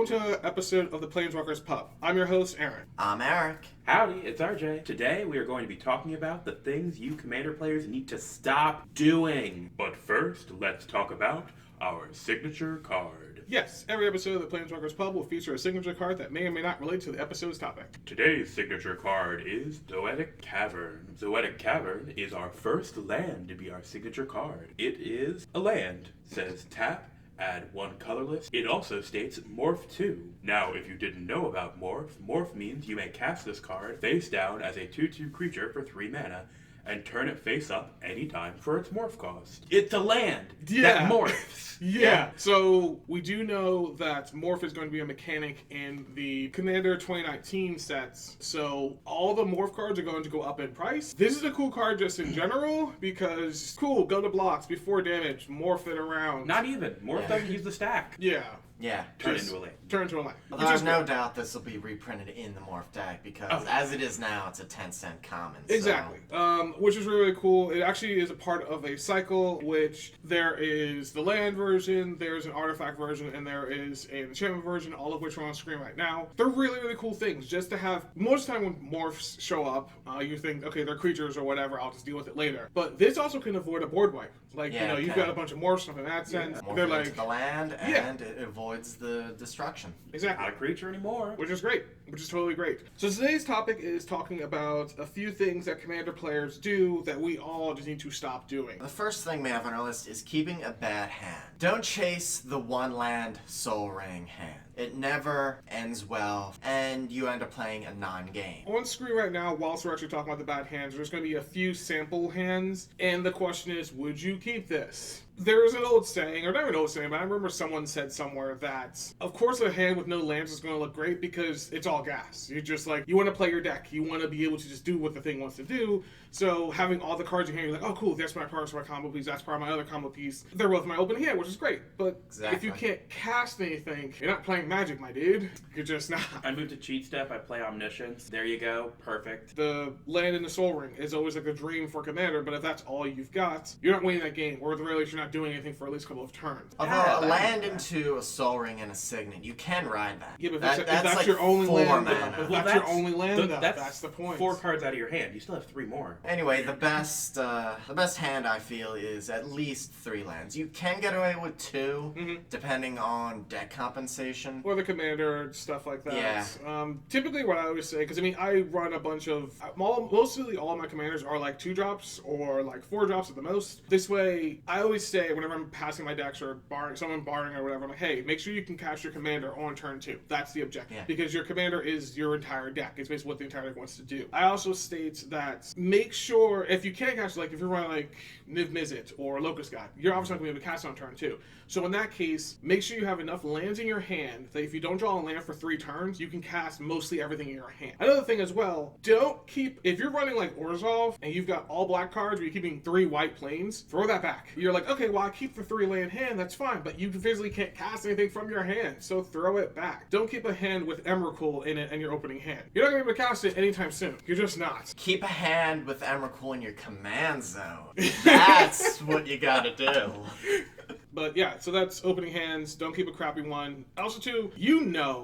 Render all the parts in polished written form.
welcome to another episode of the Planeswalkers Pub. I'm your host, Aaron. I'm Eric. Howdy, it's RJ. Today we are going to be talking about the things you Commander players need to stop doing. But first, let's talk about our signature card. Yes, every episode of the Planeswalkers Pub will feature a signature card that may or may not relate to the episode's topic. Today's signature card is Zoetic Cavern. Zoetic Cavern is our first land to be our signature card. It is a land, says tap, add one colorless. It also states Morph 2. Now, if you didn't know about Morph means you may cast this card face down as a 2/2 creature for 3 mana, and turn it face up anytime for its morph cost. It's a land that morphs. Yeah. So we do know that morph is going to be a mechanic in the Commander 2019 sets. So all the morph cards are going to go up in price. This is a cool card just in general because cool, go to blocks before damage, morph it around. Not even. Morph doesn't use the stack. Yeah. Yeah. Turn into a land. Turn into a land. Although I have no doubt this will be reprinted in the Morph deck because as it is now, it's a 10-cent common. Exactly. Which is really, really cool. It actually is a part of a cycle, which there is the land version, there's an artifact version, and there is an enchantment version, all of which are on screen right now. They're really, really cool things just to have. Most of the time when morphs show up, you think, okay, they're creatures or whatever, I'll just deal with it later. But this also can avoid a board wipe. Like, you've got a bunch of morphs in that sense. Morph They're into the land, and it avoids the destruction. Exactly. Not a creature anymore. Which is great. Which is totally great. So today's topic is talking about a few things that Commander players do that we all just need to stop doing. The first thing we have on our list is keeping a bad hand. Don't chase the one land Soul Ring hand. It never ends well, and you end up playing a non-game. On screen right now, whilst we're actually talking about the bad hands, there's going to be a few sample hands, and the question is, would you keep this? There's an old saying, or not an old saying, but I remember someone said somewhere that, of course, a hand with no lands is going to look great because it's all gas. You're just like, you want to play your deck. You want to be able to just do what the thing wants to do. So having all the cards in hand, you're like, oh, cool, that's my card, that's my combo piece, that's part of my other combo piece. They're both my open hand, which is great. But if you can't cast anything, you're not playing Magic, my dude. You're just not. I move to cheat step, I play Omniscience. There you go. Perfect. The land in the Soul Ring is always like a dream for Commander, but if that's all you've got, you're not winning that game, or at the very least, you're not doing anything for at least a couple of turns. Although a land into a Soul Ring and a Signet, you can ride that. Yeah, but if that's like your only land, that's your only land, that's the point. 4 cards out of your hand. You still have 3 more. Anyway, the best hand I feel is at least 3 lands. You can get away with 2, depending on deck compensation. Or the Commander, stuff like that. Yeah. Typically what I always say, because I mean, I run a bunch of, mostly all of my Commanders are like 2 drops or like 4 drops at the most. This way, I always say, whenever I'm passing my decks or someone barring or whatever, I'm like, hey, make sure you can cast your Commander on turn 2. That's the objective. Yeah. Because your Commander is your entire deck. It's basically what the entire deck wants to do. I also state that make sure, if you can't cast, like if you're running like Niv Mizzet or Locust God, you're obviously not going to be able to cast on turn 2. So in that case, make sure you have enough lands in your hand that if you don't draw a land for 3 turns, you can cast mostly everything in your hand. Another thing as well, don't keep, if you're running like Orzhov and you've got all black cards, but you're keeping 3 white planes, throw that back. You're like, okay, well I keep the 3 land hand, that's fine, but you physically can't cast anything from your hand, so throw it back. Don't keep a hand with Emrakul in it and your opening hand. You're not going to be able to cast it anytime soon. You're just not. Keep a hand with Emrakul in your command zone. That's what you gotta do. But yeah, so that's opening hands. Don't keep a crappy one. Also, too,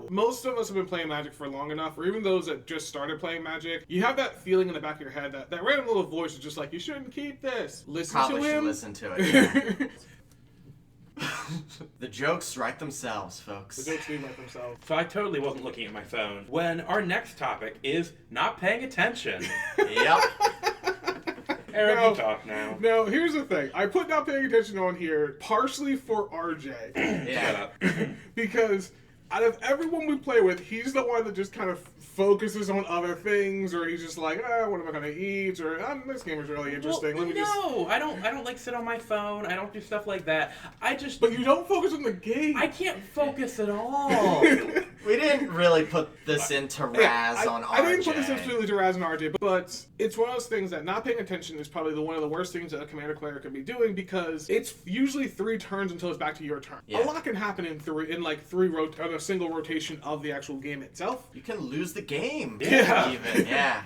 most of us have been playing Magic for long enough, or even those that just started playing Magic, you have that feeling in the back of your head that random little voice is just like, you shouldn't keep this. Probably to him. Should listen to it. Yeah. The jokes write themselves, folks. The jokes do write themselves. So I totally wasn't looking at my phone when our next topic is not paying attention. Yep. Aaron, you talk now. Now, here's the thing. I put not paying attention on here partially for RJ. Yeah. Because out of everyone we play with, he's the one that just kind of focuses on other things, or he's just like, what am I going to eat? Or, this game is really interesting. Well, I don't like sit on my phone. I don't do stuff like that. But you don't focus on the game. I can't focus at all. We didn't really put this into Raz on RJ. I didn't put this specifically to Raz and RJ, but it's one of those things that not paying attention is probably one of the worst things that a commander player could be doing, because it's usually 3 turns until it's back to your turn. Yeah. A lot can happen in a single rotation of the actual game itself. You can lose the game. Yeah. Even, yeah.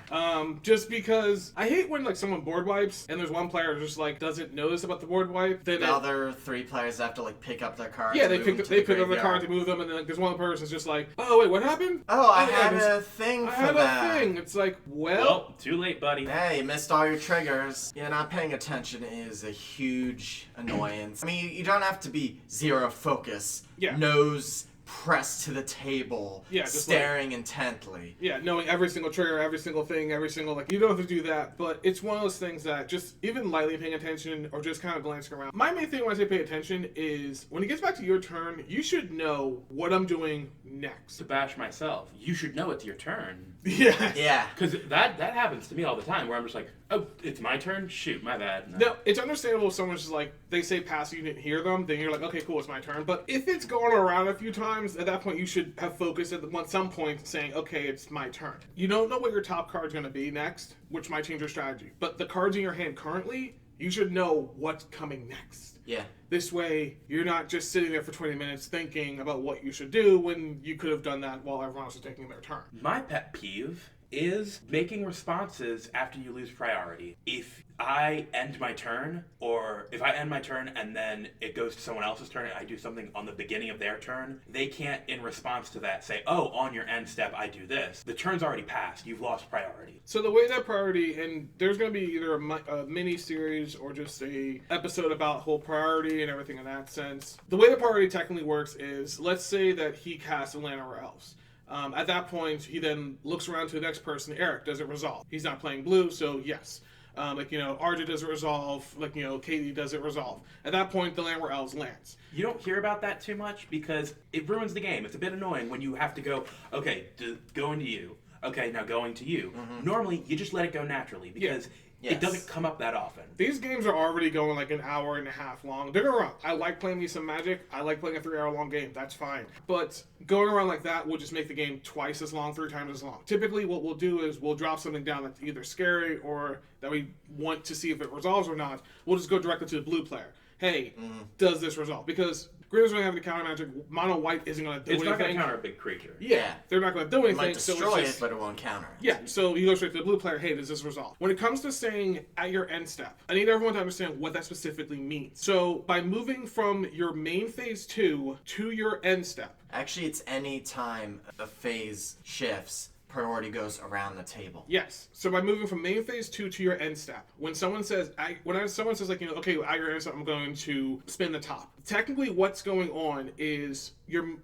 Just because I hate when someone board wipes and there's one player who just doesn't notice about the board wipe. Then the other 3 players have to pick up their cards. Yeah, they pick up the card to move them, and then there's one person's just oh wait, what happened? Oh, I had a thing for that. A thing. It's well, too late, buddy. Hey, you missed all your triggers. Yeah, not paying attention is a huge annoyance. I mean, you don't have to be zero focus. Yeah. Nose pressed to the table, just staring intently. Yeah, knowing every single trigger, every single thing, every single you don't have to do that, but it's one of those things that just even lightly paying attention or just kind of glancing around. My main thing when I say pay attention is when it gets back to your turn, you should know what I'm doing next. To bash myself, you should know it's your turn. Yeah. Yeah. Because that happens to me all the time, where I'm just oh, it's my turn? Shoot, my bad. No, it's understandable if someone's just they say pass, you didn't hear them, then you're okay, cool, it's my turn. But if it's going around a few times, at that point you should have focused at some point saying, okay, it's my turn. You don't know what your top card's going to be next, which might change your strategy. But the cards in your hand currently, you should know what's coming next. Yeah. This way, you're not just sitting there for 20 minutes thinking about what you should do when you could have done that while everyone else was taking their turn. My pet peeve is making responses after you lose priority. If I end my turn, or if I end my turn and then it goes to someone else's turn and I do something on the beginning of their turn, they can't, in response to that, say, oh, on your end step, I do this. The turn's already passed. You've lost priority. So the way that priority, and there's going to be either a mini-series or just a episode about whole priority and everything in that sense. The way the priority technically works is, let's say that he casts a land or elves. At that point, he then looks around to the next person. Eric, does it resolve? He's not playing blue, so yes. RJ does it resolve. Katie does it resolve. At that point, the land where elves lands. You don't hear about that too much because it ruins the game. It's a bit annoying when you have to go, okay, going to you. Okay, now going to you. Mm-hmm. Normally, you just let it go naturally because it doesn't come up that often. These games are already going an hour and a half long. Don't get me wrong. I like playing me some Magic. I like playing a 3-hour long game. That's fine. But going around like that will just make the game twice as long, 3 times as long. Typically, what we'll do is we'll drop something down that's either scary or that we want to see if it resolves or not. We'll just go directly to the blue player. Hey, does this resolve? Because green doesn't have any counter magic. Mono white isn't going to do anything. It's not going to counter a big creature. Yeah, they're not going to do anything. It might destroy it, but it won't counter it. Yeah, so you go straight to the blue player. Hey, does this resolve? When it comes to saying at your end step, I need everyone to understand what that specifically means. So by moving from your main phase 2 to your end step. Actually, it's any time a phase shifts, priority goes around the table. Yes. So by moving from main phase 2 to your end step, when someone says, okay, at your end step, I'm going to spin the top. Technically, what's going on is you're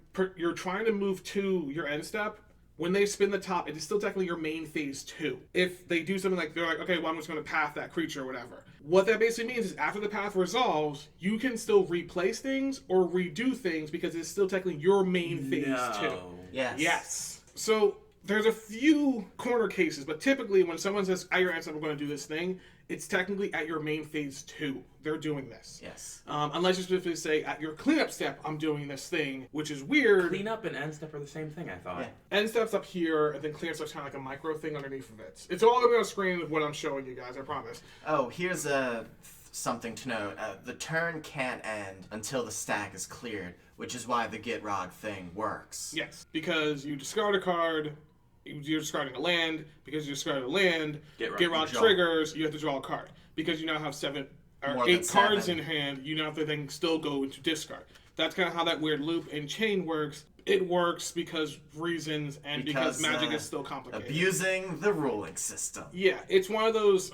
trying to move to your end step. When they spin the top, it is still technically your main phase 2. If they do something they're okay, well, I'm just going to path that creature or whatever. What that basically means is after the path resolves, you can still replace things or redo things because it's still technically your main phase 2. Yes. Yes. So there's a few corner cases, but typically when someone says, at your end step, I'm going to do this thing, it's technically at your main phase 2. They're doing this. Yes. Unless you specifically say, at your cleanup step, I'm doing this thing, which is weird. Cleanup and end step are the same thing, I thought. Yeah. End step's up here, and then cleanup step's kind of like a micro thing underneath of it. It's all going to be on screen of what I'm showing you guys, I promise. Oh, here's something to note. The turn can't end until the stack is cleared, which is why the Get Rog thing works. Yes, because you discard a card, you're discarding a land. Because you discarded a land, Get Rog triggers, you have to draw a card. Because you now have 8 cards in hand, you now have to then still go into discard. That's kind of how that weird loop and chain works. It works because reasons and because Magic is still complicated. Abusing the ruling system. Yeah, it's one of those,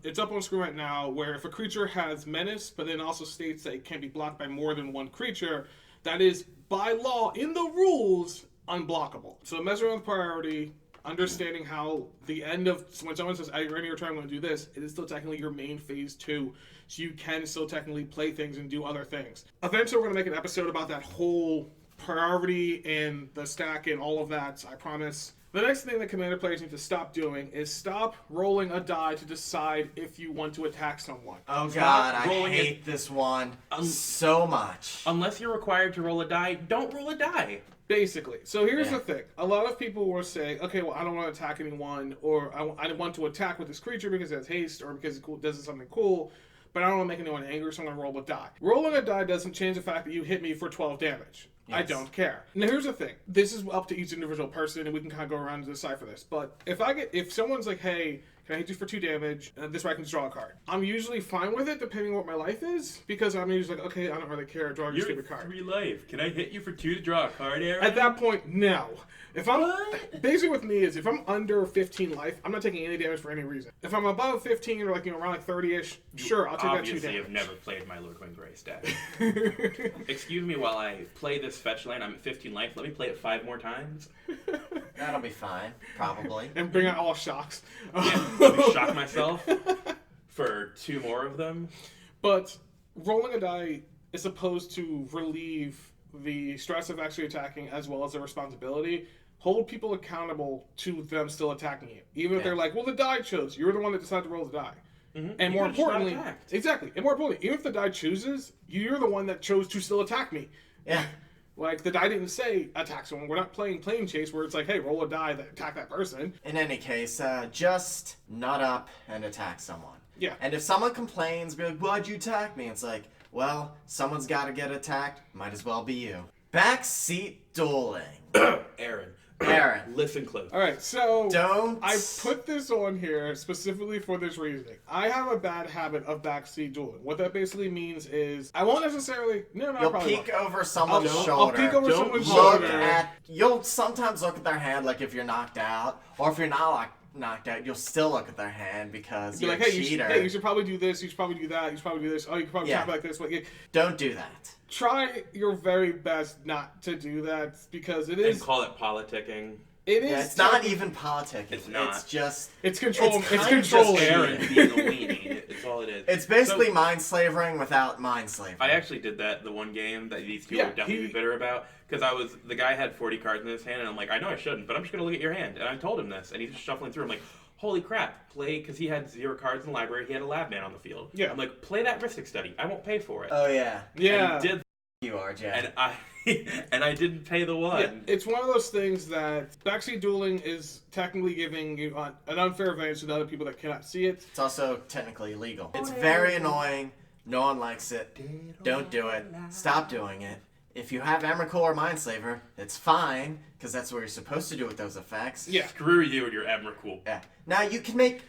it's up on screen right now, where if a creature has menace, but then also states that it can't be blocked by more than one creature, that is, by law, in the rules, unblockable. So mess around with priority, understanding how the end of, when someone says, at your end of your turn, I'm going to do this, it is still technically your main phase 2. So you can still technically play things and do other things. Eventually, we're going to make an episode about that whole priority and the stack and all of that, I promise. The next thing that Commander players need to stop doing is stop rolling a die to decide if you want to attack someone. Oh Stop god, I rolling hate this one so much. Unless you're required to roll a die, don't roll a die. Basically. So here's Yeah. the thing. A lot of people will say, okay, well, I don't want to attack anyone, or I want to attack with this creature because it has haste, or because it does something cool, but I don't want to make anyone angry, so I'm going to roll a die. Rolling a die doesn't change the fact that you hit me for 12 damage. I Yes. don't care. Now here's the thing. This is up to each individual person, and we can kind of go around and decipher this. But if someone's like, hey, can I hit you for 2 damage? This way I can draw a card. I'm usually fine with it, depending on what my life is, because I'm usually like, okay, I don't really care. Draw your You're stupid card. 3 life. Can I hit you for 2 to draw a card, Aaron? At that point, no. If I'm What? basically with me is if I'm under 15 life, I'm not taking any damage for any reason. If I'm above 15 or like around like 30ish, sure, I'll take that 2 Obviously, damage. I've never played my Lordwing Grace deck. Excuse me while I play this fetch land. I'm at 15 life. Let me play it 5 more times. That'll be fine, probably. And bring out all shocks. Yeah, let me shock myself for 2 more of them. But rolling a die is supposed to relieve the stress of actually attacking as well as the responsibility. Hold people accountable to them still attacking you. Even if Yeah. they're like, well, the die chose. You're the one that decided to roll the die. Mhm. And You more could've just not importantly, attacked. exactly. And more importantly, even if the die chooses, you're the one that chose to still attack me. Yeah. Like, the die didn't say attack someone. We're not playing plane chase where it's like, hey, roll a die that attack that person. In any case, just nut up and attack someone. Yeah. And if someone complains, be like, why'd you attack me? It's like, well, someone's got to get attacked. Might as well be you. Backseat dueling. Aaron. Aaron. Listen close. All right, so Don't. I put this on here specifically for this reasoning. I have a bad habit of backseat dueling. What that basically means is I won't necessarily. No, I You'll probably peek won't. over someone's I'll shoulder. peek over Don't someone's Look shoulder. at. You'll sometimes look at their hand, like if you're knocked out, or if you're not like knocked out, you'll still look at their hand because Be you're like, a hey, cheater. you should probably do this. You should probably do that. You should probably do this. Oh, you could probably Yeah. tap it like this. Like, Don't do that. try your very best not to do that because it And is. call it politicking. It is. Yeah, it's not even politicking. It's not. It's just. It's control. It's It's kind of just controlling. Aaron cheating. being a weenie. It's all it is. It's basically So, mind slavering without mind slavering. I actually did that the one game that these two Yeah, would definitely he- be bitter about because the guy had 40 cards in his hand and I'm like, I know I shouldn't, but I'm just gonna look at your hand. And I told him this and he's just shuffling through. I'm like, holy crap, play, because he had 0 cards in the library. He had a lab man on the field. Yeah. I'm like, play that Ristic study. I won't pay for it. Oh yeah. Yeah. And he did, You are, Jack. and I and I didn't pay the one. Yeah, it's one of those things that backseat dueling is technically giving you an unfair advantage to the other people that cannot see it. It's also technically illegal. It's very annoying. No one likes it. Don't do it. Stop doing it. If you have Emrakul or Mindslaver, it's fine, because that's what you're supposed to do with those effects. Yeah. Screw you and your Emrakul. Yeah. Now you can make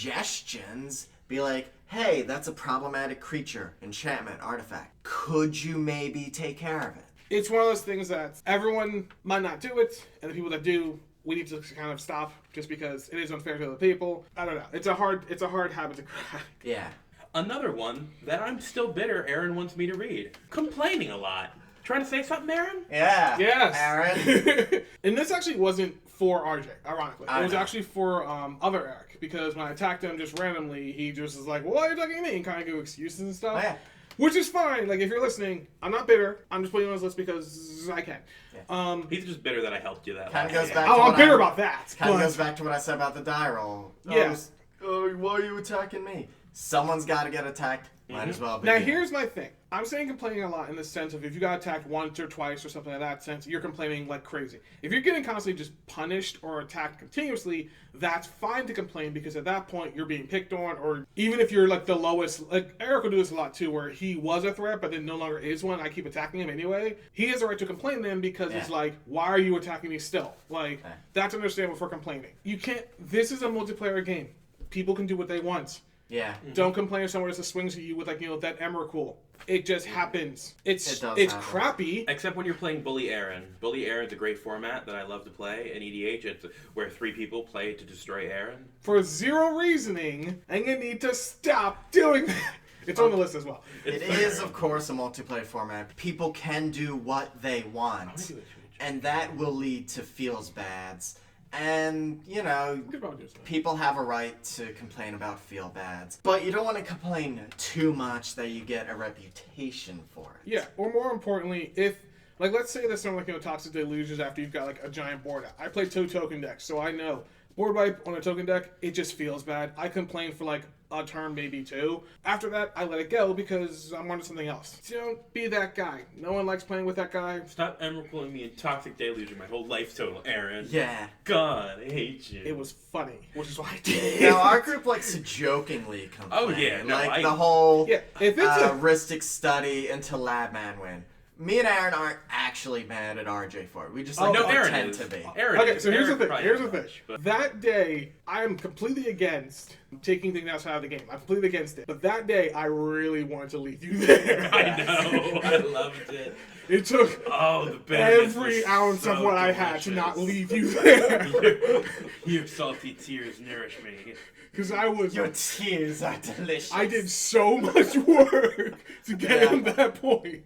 suggestions. Be like, hey, that's a problematic creature, enchantment, artifact. Could you maybe take care of it? It's one of those things that everyone might not do it, and the people that do, we need to kind of stop just because it is unfair to other people. I don't know. It's a hard habit to crack. Yeah. Another one that I'm still bitter Aaron wants me to read. Complaining a lot. Trying to say something, Aaron? Yeah. Yes. Aaron. And this actually wasn't for RJ, ironically. I It was know. actually for other Eric, because when I attacked him just randomly, he just was like, well, why are you attacking me? And kind of give excuses and stuff. Oh, yeah. Which is fine. Like, if you're listening, I'm not bitter. I'm just putting you on this list because I can. Yeah. He's just bitter that I helped you that Kind of last goes game. back to Oh, what I'm bitter I- about that. Kind of but- goes back to what I said about the die roll. Yeah. Why are you attacking me? Someone's got to get attacked. Might as well be. Now, you. here's my thing. I'm saying complaining a lot in the sense of if you got attacked once or twice or something like that sense, you're complaining like crazy. If you're getting constantly just punished or attacked continuously, that's fine to complain because at that point you're being picked on, or even if you're like the lowest, like Eric will do this a lot too, where he was a threat but then no longer is one, I keep attacking him anyway. He has a right to complain then because it's Yeah. like, why are you attacking me still? Like, Yeah. that's understandable for complaining. You can't, this is a multiplayer game. People can do what they want. Yeah. Don't complain if someone just swings at you with, like, you know, that Emrakul. It just happens. It's It does it's happen. crappy. Except when you're playing Bully Aaron. Bully Aaron's a great format that I love to play in EDH. It's where 3 people play to destroy Aaron. For zero reasoning, and you need to stop doing that. It's on the list as well. It is, of course, a multiplayer format. People can do what they want, and that will lead to feels bads. And, you know, We could probably do something. people have a right to complain about feel bads. But you don't want to complain too much that you get a reputation for it. Yeah, or more importantly, if Like, let's say there's some, like, Toxic Delusions after you've got, like, a giant board out. I play 2 token decks, so I know. Board wipe on a token deck, it just feels bad. I complain for, like, a turn, maybe 2. After that, I let it go because I'm wanting something else. So don't be that guy. No one likes playing with that guy. Stop Emrakuling me in Toxic Delusion my whole life total, Aaron. Yeah. God, I hate you. It was funny, which is why I did. Now, our group likes to jokingly complain. Oh, yeah, no, like the whole Yeah, if it's heuristic study until Labman win. Me and Aaron aren't actually mad at RJ for it. We just like no, Aaron pretend is. to be. Aaron Okay, is. so here's the Aaron thing. probably Here's the not thing. much, but- That day, I am completely against taking things outside of the game. I'm completely against it. But that day, I really wanted to leave you there. I know. I loved it. It took Oh, the bitterness every was ounce so of what I had to not delicious. leave you there. Your salty tears nourish me. Because I was... Your tears are delicious. I did so much work to get him that point.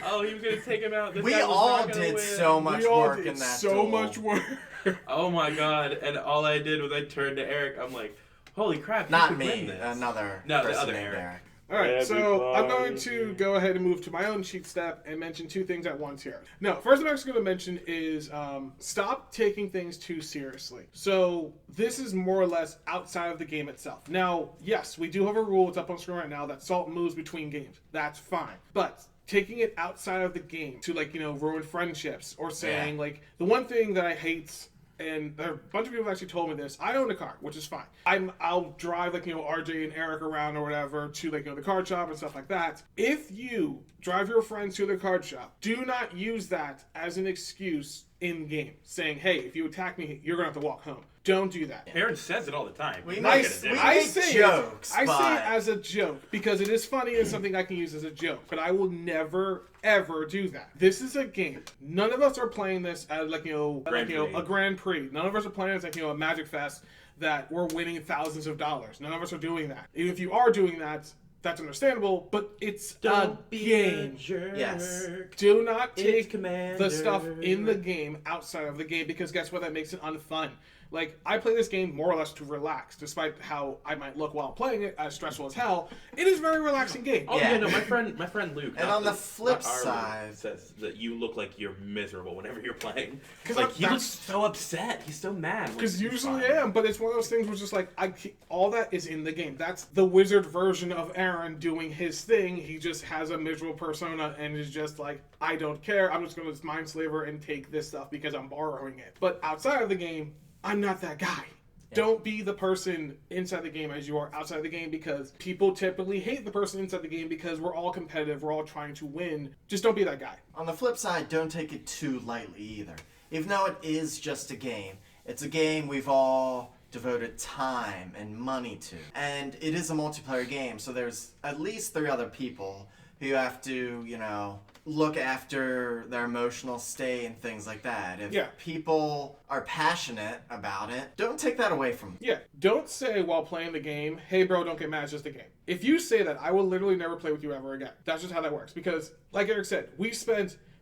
Oh, he was gonna take him out. This We guy was all not gonna did win. so much We all work did in that so duel. much work. Oh my god! And all I did was I turned to Eric. I'm like, "Holy crap! You Not could win me. this." Another No, the person other named Eric. Eric. All right, so I'm going Everybody. to go ahead and move to my own cheat step and mention 2 things at once here. No, first I'm actually going to mention is stop taking things too seriously. So this is more or less outside of the game itself. Now, yes, we do have a rule, it's up on screen right now, that salt moves between games. That's fine. But taking it outside of the game to, like, ruin friendships or saying, like, the one thing that I hate... And there are a bunch of people have actually told me this. I own a car, which is fine. I'll drive, like, RJ and Eric around or whatever to, like, the card shop and stuff like that. If you drive your friends to the card shop, do not use that as an excuse in game, saying, hey, if you attack me, you're gonna have to walk home. Don't do that. Aaron says it all the time. We He's make- not gonna do we it. I make say jokes, I say but- it as a joke because it is funny and something I can use as a joke, but I will never ever do that. This is a game. None of us are playing this as Grand Prix. a Grand Prix. None of us are playing as a Magic Fest that we're winning thousands of dollars. None of us are doing that. And if you are doing that, that's understandable, but it's a game. Yes. Do not It's take Commander. the stuff in the game outside of the game because guess what? That makes it unfun. Like, I play this game more or less to relax, despite how I might look while playing it as stressful as hell. It is a very relaxing game. Oh Yeah. yeah, no, my friend Luke. And not on the Luke, flip not our Luke, side- says that you look like you're miserable whenever you're playing. 'Cause Like he looks that's- so upset. He's so mad. Because He's usually fine. I am, but it's one of those things where it's just like, all that is in the game. That's the wizard version of Aaron doing his thing. He just has a miserable persona and is just like, I don't care. I'm just going to mind slaver and take this stuff because I'm borrowing it. But outside of the game, I'm not that guy. Don't be the person inside the game as you are outside the game because people typically hate the person inside the game because we're all competitive, we're all trying to win. Just don't be that guy. On the flip side, don't take it too lightly either. Even though it is just a game, it's a game we've all devoted time and money to. And it is a multiplayer game, so there's at least 3 other people who have to, look after their emotional state and things like that. If Yeah. people are passionate about it, don't take that away from them. Yeah, don't say while playing the game, hey bro, don't get mad, it's just a game. If you say that, I will literally never play with you ever again. That's just how that works. Because, like Eric said,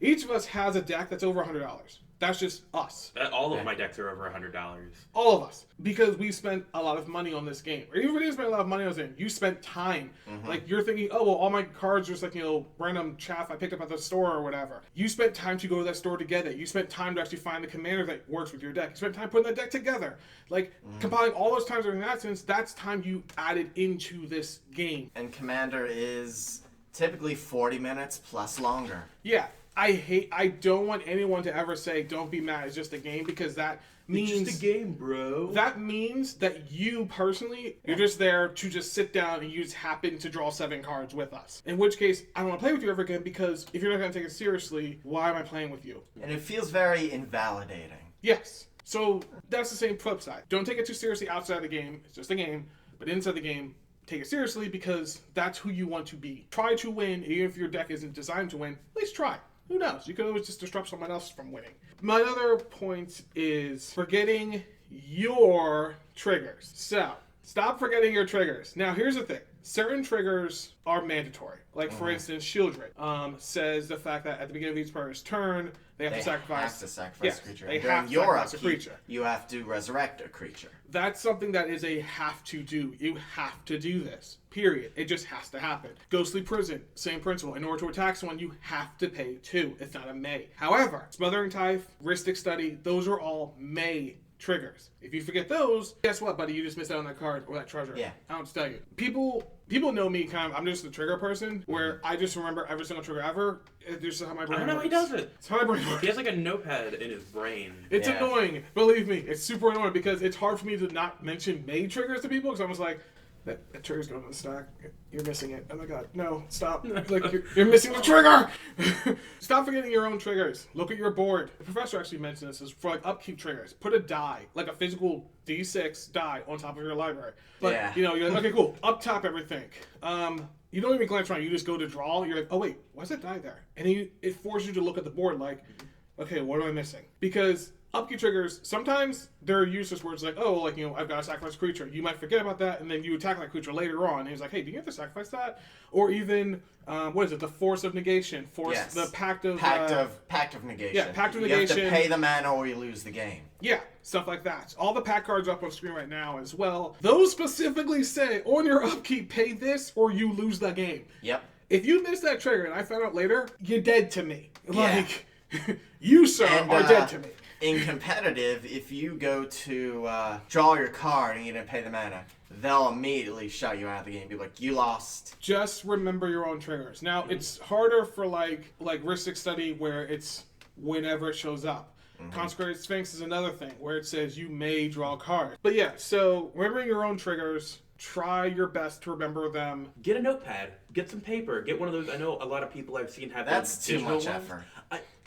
each of us has a deck that's over $100. That's just us. All of my decks are over $100. All of us. Because we spent a lot of money on this game. Or even if you didn't spend a lot of money on this game, you spent time. Like, you're thinking, oh, well, all my cards are just like, random chaff I picked up at the store or whatever. You spent time to go to that store to get it. You spent time to actually find the commander that works with your deck. You spent time putting that deck together. Like, compiling all those times in that sense, that's time you added into this game. And Commander is typically 40 minutes plus longer. Yeah. I don't want anyone to ever say, don't be mad, it's just a game, because that means... It's just a game, bro. That means that you personally, you're just there to just sit down and you just happen to draw 7 cards with us. In which case, I don't want to play with you ever again because if you're not going to take it seriously, why am I playing with you? And it feels very invalidating. Yes. So that's the same flip side. Don't take it too seriously outside the game. It's just a game. But inside the game, take it seriously because that's who you want to be. Try to win, even if your deck isn't designed to win. At least try. Who knows? You could always just disrupt someone else from winning. My other point is forgetting your triggers. So, stop forgetting your triggers. Now, here's the thing. certain triggers are mandatory. Like, for instance, Shieldred says the fact that at the beginning of each player's turn, they have to sacrifice a creature. They And have during to your sacrifice a upkeep, creature. you have to resurrect a creature. That's something that is a have to do. You have to do this. Period. It just has to happen. Ghostly Prison, same principle. In order to attack someone, you have to pay 2. It's not a may. However, Smothering Tithe, Rhystic Study, those are all may triggers. If you forget those, guess what, buddy? You just missed out on that card or that treasure. Yeah. I don't tell you. People know me kind of. I'm just the trigger person where I just remember every single trigger ever. It's just how my brain I don't know works. how he does it. It's how my brain works. He has like a notepad in his brain. It's Yeah. annoying. Believe me, it's super annoying because it's hard for me to not mention May triggers to people because I'm just like, that trigger's going to the stack. You're missing it. Oh my god, no, stop. Like, you're missing the trigger! Stop forgetting your own triggers. Look at your board. The professor actually mentioned this is for like upkeep triggers. Put a die, like a physical D6 die on top of your library. But, Yeah. you know, you're like, okay, cool. Up top everything. You don't even glance around. You just go to draw. You're like, oh wait, why's that die there? And then it forces you to look at the board like, okay, what am I missing? Because upkeep triggers, sometimes they're useless words like, oh, like, you know, I've got to sacrifice a creature. You might forget about that, and then you attack that creature later on. And he's like, hey, do you have to sacrifice that? Or even, what is it? The Force of Negation. Yes. The Pact of Negation. Yeah, Pact of You Negation. have to pay the mana or you lose the game. Yeah, stuff like that. All the pack cards up on screen right now as well. Those specifically say, on your upkeep, pay this or you lose the game. Yep. If you miss that trigger and I found out later, you're dead to me. Yeah. Like, you, sir, are dead to me. In competitive, if you go to draw your card and you didn't pay the mana, they'll immediately shut you out of the game. Be like, you lost. Just remember your own triggers. Now, it's harder for like Rhystic Study where it's whenever it shows up. Consecrated Sphinx is another thing where it says you may draw cards. But yeah, so remembering your own triggers, try your best to remember them. Get a notepad. Get some paper. Get one of those. I know a lot of people I've seen have That's those too digital much ones. effort.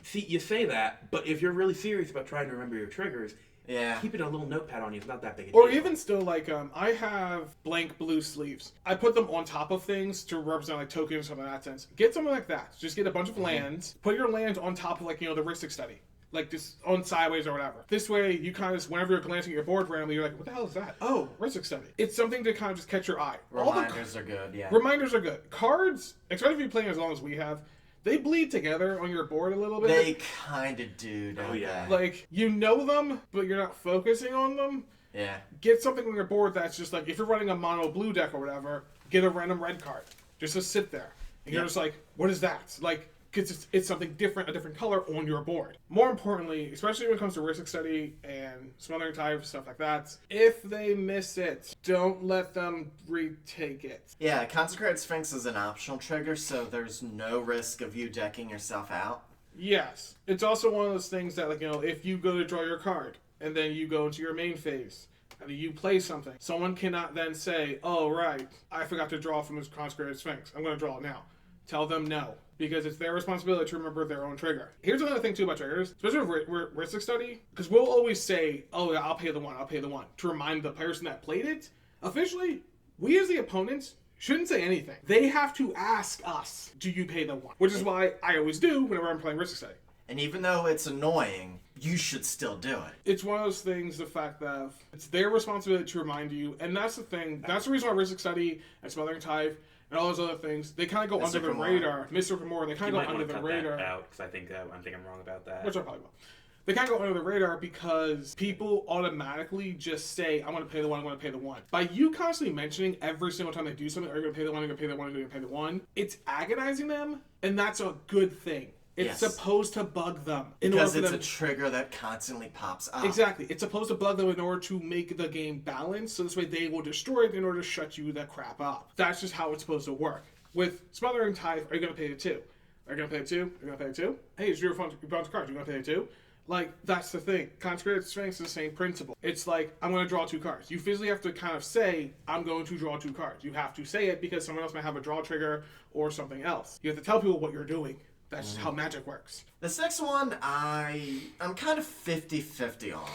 See, you say that, but if you're really serious about trying to remember your triggers, Yeah. keeping a little notepad on you is not that big a Or deal. even still, like, I have blank blue sleeves. I put them on top of things to represent, like, tokens or something in that sense. Get something like that. Just get a bunch of lands. Put your lands on top of, like, you know, the Rhystic Study. Like, just on sideways or whatever. This way, you kind of just, whenever you're glancing at your board randomly, you're like, what the hell is that? Oh, Rhystic Study. It's something to kind of just catch your eye. Reminders are good, yeah. Reminders are good. Cards, especially if you're playing as long as we have, they bleed together on your board a little bit. They kind of do, don't yeah. they? Like, you know them, but you're not focusing on them. Yeah. Get something on your board that's just like, if you're running a mono blue deck or whatever, get a random red card. Just to sit there. And you're just like, what is that? Like, because it's something different, a different color on your board. More importantly, especially when it comes to Rhystic Study and Smothering Tithe, stuff like that, if they miss it, don't let them retake it. Yeah, Consecrated Sphinx is an optional trigger, so there's no risk of you decking yourself out. Yes. It's also one of those things that, like, you know, if you go to draw your card, and then you go into your main phase, and you play something, someone cannot then say, oh, right, I forgot to draw from this Consecrated Sphinx. I'm going to draw it now. Tell them no. Because it's their responsibility to remember their own trigger. Here's another thing, too, about triggers. Especially with Rhystic Study. Because we'll always say, oh, yeah, I'll pay the one. To remind the person that played it. Officially, we as the opponents shouldn't say anything. They have to ask us, do you pay the one? Which is why I always do whenever I'm playing Rhystic Study. And even though it's annoying, you should still do it. It's one of those things, the fact that it's their responsibility to remind you. And that's the thing. That's the reason why Rhystic Study and Smothering Tithe and all those other things, they kind of go under the radar. Mr. Gamora, they kind of go under the radar. Out because I think I'm wrong about that. Which I probably will. They kind of go under the radar because people automatically just say, I'm going to pay the one, I'm going to pay the one. By you constantly mentioning every single time they do something, are you going to pay the one, are you going to pay the one, are you going to pay the one, it's agonizing them, and that's a good thing. It's supposed to bug them. Because it's a trigger that constantly pops up. Exactly. It's supposed to bug them in order to make the game balanced, so this way they will destroy it in order to shut you the crap up. That's just how it's supposed to work. With Smothering Tithe, are you going to pay the 2? Are you going to pay the 2? Are you going to pay the 2? Hey, it's your bunch of cards. Are you going to pay the 2? Like, that's the thing. Consecrated Sphinx is the same principle. It's like, I'm going to draw 2 cards. You physically have to kind of say, I'm going to draw 2 cards. You have to say it because someone else might have a draw trigger or something else. You have to tell people what you're doing. That's how magic works. This next one, I'm kind of 50-50 on.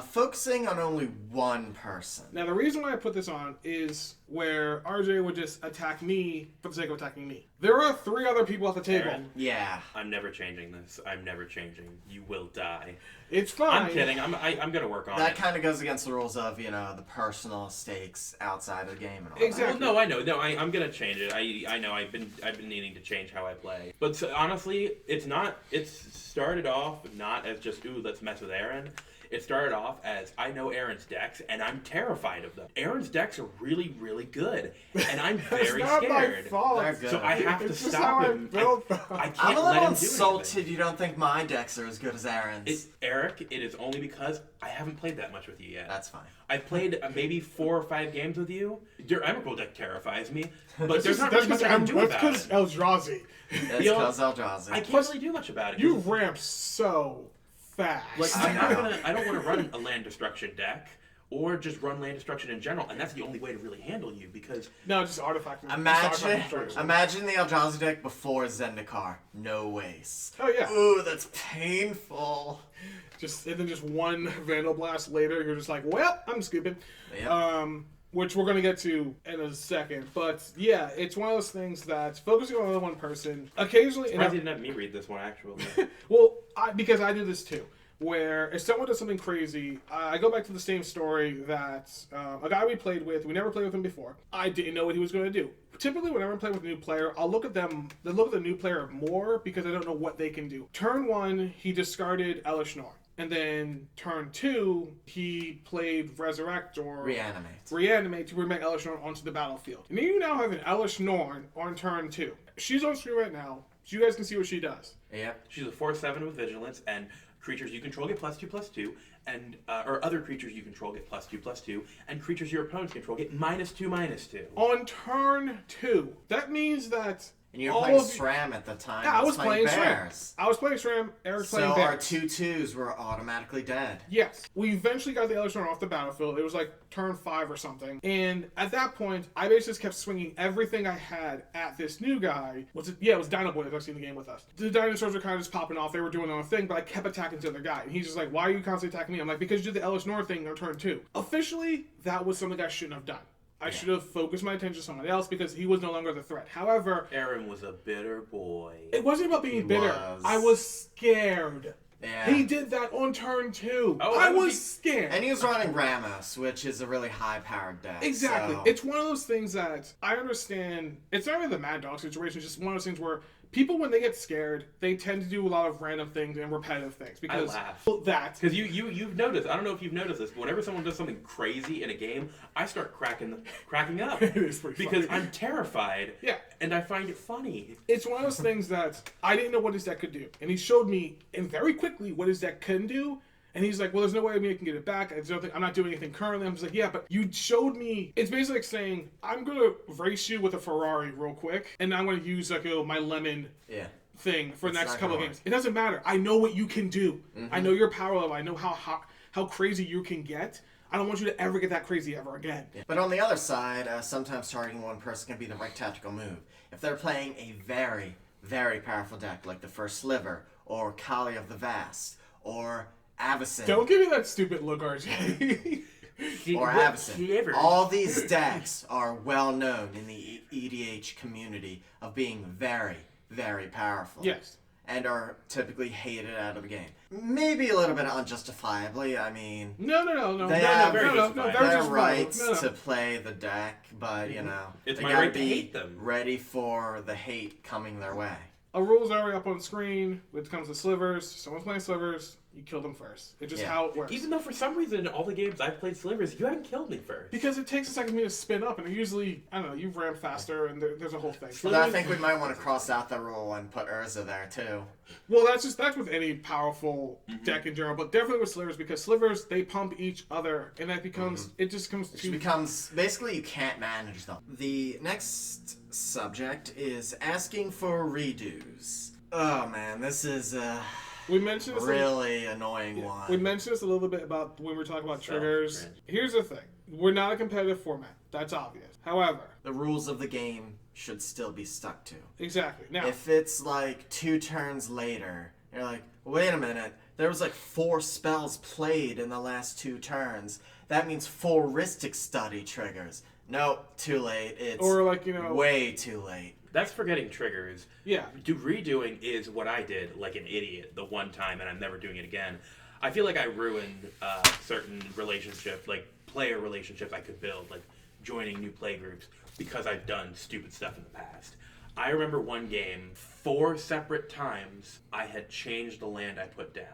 focusing on only one person. Now, the reason why I put this on is where RJ would just attack me for the sake of attacking me. There are 3 other people at the table. Aaron, Yeah. I'm never changing this. I'm never changing. You will die. It's fine. I'm kidding. I'm gonna work on That it. kind of goes against the rules of, the personal stakes outside of the game and all Exactly. Well, no, I know. No, I'm gonna change it. I know. I've been needing to change how I play. But honestly, it's not. It's started off not as just let's mess with Aaron. It started off as I know Aaron's decks and I'm terrified of them. Aaron's decks are really, really good, and I'm very it's not scared. my fault. They're good. So I have to It's just stop how I him. built them. I can't I'm a let little him do insulted anything. you don't think my decks are as good as Aaron's. Eric, it is only because I haven't played that much with you yet. That's fine. I've played maybe 4 or 5 games with you. Your Emrakul deck terrifies me, but there's That's not really much I can do that's about because it. Eldrazi. That's You know, because Eldrazi. I can't really do much about it. You 'cause, ramp so fast. like, I know. I don't want to run a land destruction deck or just run land destruction in general, and that's the only way to really handle you because No, just artifact. Imagine the Eldrazi deck before Zendikar. No waste. Oh yeah. Ooh, that's painful. And then just one Vandal Blast later, you're just like, well, I'm skipping. Yep. Which we're gonna get to in a second. But yeah, it's one of those things that focusing on only one person occasionally. surprised you didn't have me read this one actually. Well, because I do this too. Where if someone does something crazy, I go back to the same story that a guy we played with, we never played with him before. I didn't know what he was going to do. Typically, whenever I play with a new player, I'll look at them, look at the new player more because I don't know what they can do. Turn 1, he discarded Elish Norn. And then turn 2, he played Resurrect or Reanimate to bring back Elish Norn onto the battlefield. And you now have an Elish Norn on turn 2. She's on screen right now, so you guys can see what she does. Yep. She's a 4/7 with vigilance, and creatures you control get +2/+2, and or other creatures you control get +2/+2, and creatures your opponents control get -2/-2. On turn 2, that means that. And you were all playing of SRAM at the time. Yeah, I was playing SRAM. Bears. I was playing SRAM. Eric's So playing our Bears. 2/2s were automatically dead. Yes. We eventually got the Elish Norn off the battlefield. It was like turn 5 or something. And at that point, I basically just kept swinging everything I had at this new guy. It was Dino Boy that was actually in the game with us. The dinosaurs were kind of just popping off. They were doing their own thing, but I kept attacking the other guy. And he's just like, why are you constantly attacking me? I'm like, because you did the Elish Norn thing on turn 2. Officially, that was something I shouldn't have done. I should have focused my attention on someone else because he was no longer the threat. However, Aaron was a bitter boy. it wasn't about being bitter. was. I was scared. Yeah. He did that on turn 2. Oh, I that would was be- scared. And he was running Ramos, which is a really high-powered deck. Exactly. So. It's one of those things that I understand. It's not really the Mad Dog situation. It's just one of those things where people, when they get scared, they tend to do a lot of random things and repetitive things. Because laugh. that. Because you've noticed, I don't know if you've noticed this, but whenever someone does something crazy in a game, I start cracking up. It is pretty because funny. I'm terrified. Yeah. And I find it funny. It's one of those things that I didn't know what his deck could do. And he showed me, and very quickly, what his deck can do. And he's like, well, there's no way I can get it back. I'm not doing anything currently. I'm just like, yeah, but you showed me. It's basically like saying, I'm going to race you with a Ferrari real quick. And I'm going to use my lemon thing for the next not couple of gonna games. It doesn't matter. I know what you can do. I know your power level. I know how crazy you can get. I don't want you to ever get that crazy ever again. Yeah. But on the other side, sometimes targeting one person can be the right tactical move. If they're playing a very, very powerful deck, like the First Sliver, or Kali of the Vast, or Avacyn, Don't give me that stupid look, RJ. or Avacyn. All these decks are well known in the EDH community of being very, very powerful. Yes. And are typically hated out of the game. Maybe a little bit unjustifiably. I mean, No. They have They're their just rights no. to play the deck, but It's they my gotta right to be hate them. ready for the hate coming their way. A rule's already up on screen. When it comes to slivers, someone's playing slivers, you kill them first. It's just how it works. Even though for some reason in all the games I've played Slivers, you haven't killed me first. Because it takes a second for me to spin up, and usually, I don't know, you ramp faster, and there's a whole thing. But I think we might want to cross out the rule and put Urza there too. Well, that's with any powerful deck in general, but definitely with slivers, because slivers, they pump each other, and that becomes, it just comes It to... becomes, basically you can't manage them. The next subject is asking for redos. Oh man, this is We mentioned this really annoying one. We mentioned this a little bit about when we were talking about triggers. cringe. Here's the thing. We're not a competitive format. That's obvious. However... The rules of the game should still be stuck to. Exactly. Now... If it's like 2 turns later, you're like, wait a minute, there was like 4 spells played in the last 2 turns. That means 4 Rhystic Study triggers. Nope, too late. It's Or like, way too late. That's forgetting triggers. Yeah. Redoing is what I did like an idiot the one time, and I'm never doing it again. I feel like I ruined certain relationship, like player relationships I could build, like joining new play groups, because I've done stupid stuff in the past. I remember one game, 4 separate times, I had changed the land I put down.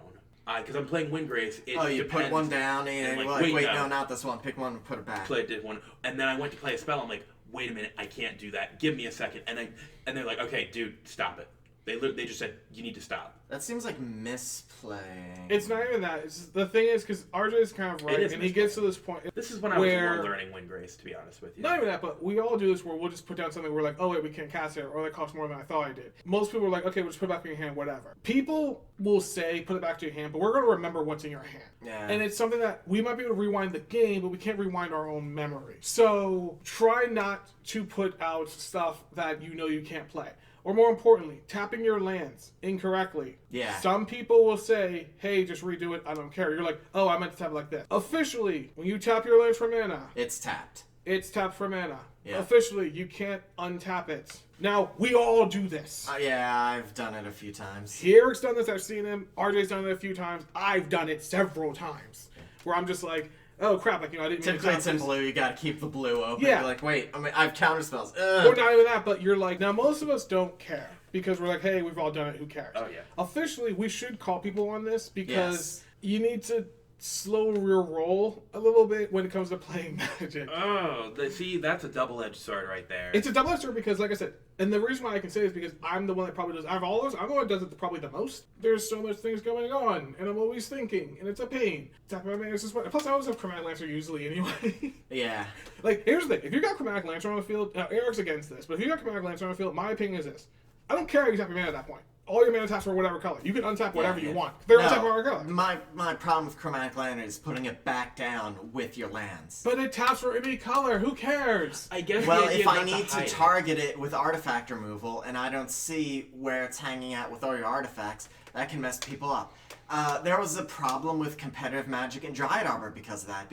Because I'm playing Windgrace. You put one down and you're like, wait, no, not this one. Pick one and put it back. Did one, and then I went to play a spell. I'm like, wait a minute, I can't do that. Give me a second. And they're like, okay, dude, stop it. They just said, you need to stop. That seems like misplaying. It's not even that. The thing is, because RJ is kind of right, and he gets to this point. This is when I was more learning Windgrace, to be honest with you. Not even that, but we all do this where we'll just put down something, we're like, oh wait, we can't cast it, or that costs more than I thought I did. Most people are like, okay, we'll just put it back in your hand, whatever. People will say, put it back to your hand, but we're going to remember what's in your hand. Yeah. And it's something that we might be able to rewind the game, but we can't rewind our own memory. So try not to put out stuff that you know you can't play. Or more importantly, tapping your lands incorrectly. Yeah. Some people will say, hey, just redo it, I don't care. You're like, oh, I meant to tap it like this. Officially, when you tap your lands for mana, it's tapped. It's tapped for mana. Yeah. Officially, you can't untap it. Now, we all do this. Yeah, I've done it a few times. Eric's done this, I've seen him. RJ's done it a few times. I've done it several times. Where I'm just like, oh crap, like, I didn't mean to Typically it's in blue, you gotta keep the blue open. Yeah. You're like, wait, I have counter spells. Or not even that, but you're like, now most of us don't care. Because we're like, hey, we've all done it, who cares? Oh, yeah. Officially, we should call people on this because you need to slow your roll a little bit when it comes to playing Magic. Oh, see, that's a double-edged sword right there. It's a double-edged sword because, like I said, and the reason why I can say it is because I'm the one that probably does, out of all those, I'm the one that does it probably the most. There's so much things going on, and I'm always thinking, and it's a pain. Tap my mana, plus I always have Chromatic Lancer usually anyway. Yeah. Like, here's the thing, if you got Chromatic Lancer on the field, Eric's against this, but if you got Chromatic Lancer on the field, my opinion is this. I don't care if you tap your mana at that point. All your mana taps are whatever color. You can untap whatever you want. They're untap whatever color. My problem with Chromatic Lantern is putting it back down with your lands. But it taps for any color. Who cares? I guess. Well, if I need to target it with artifact removal and I don't see where it's hanging out with all your artifacts, that can mess people up. There was a problem with competitive Magic and Dryad Arbor because of that.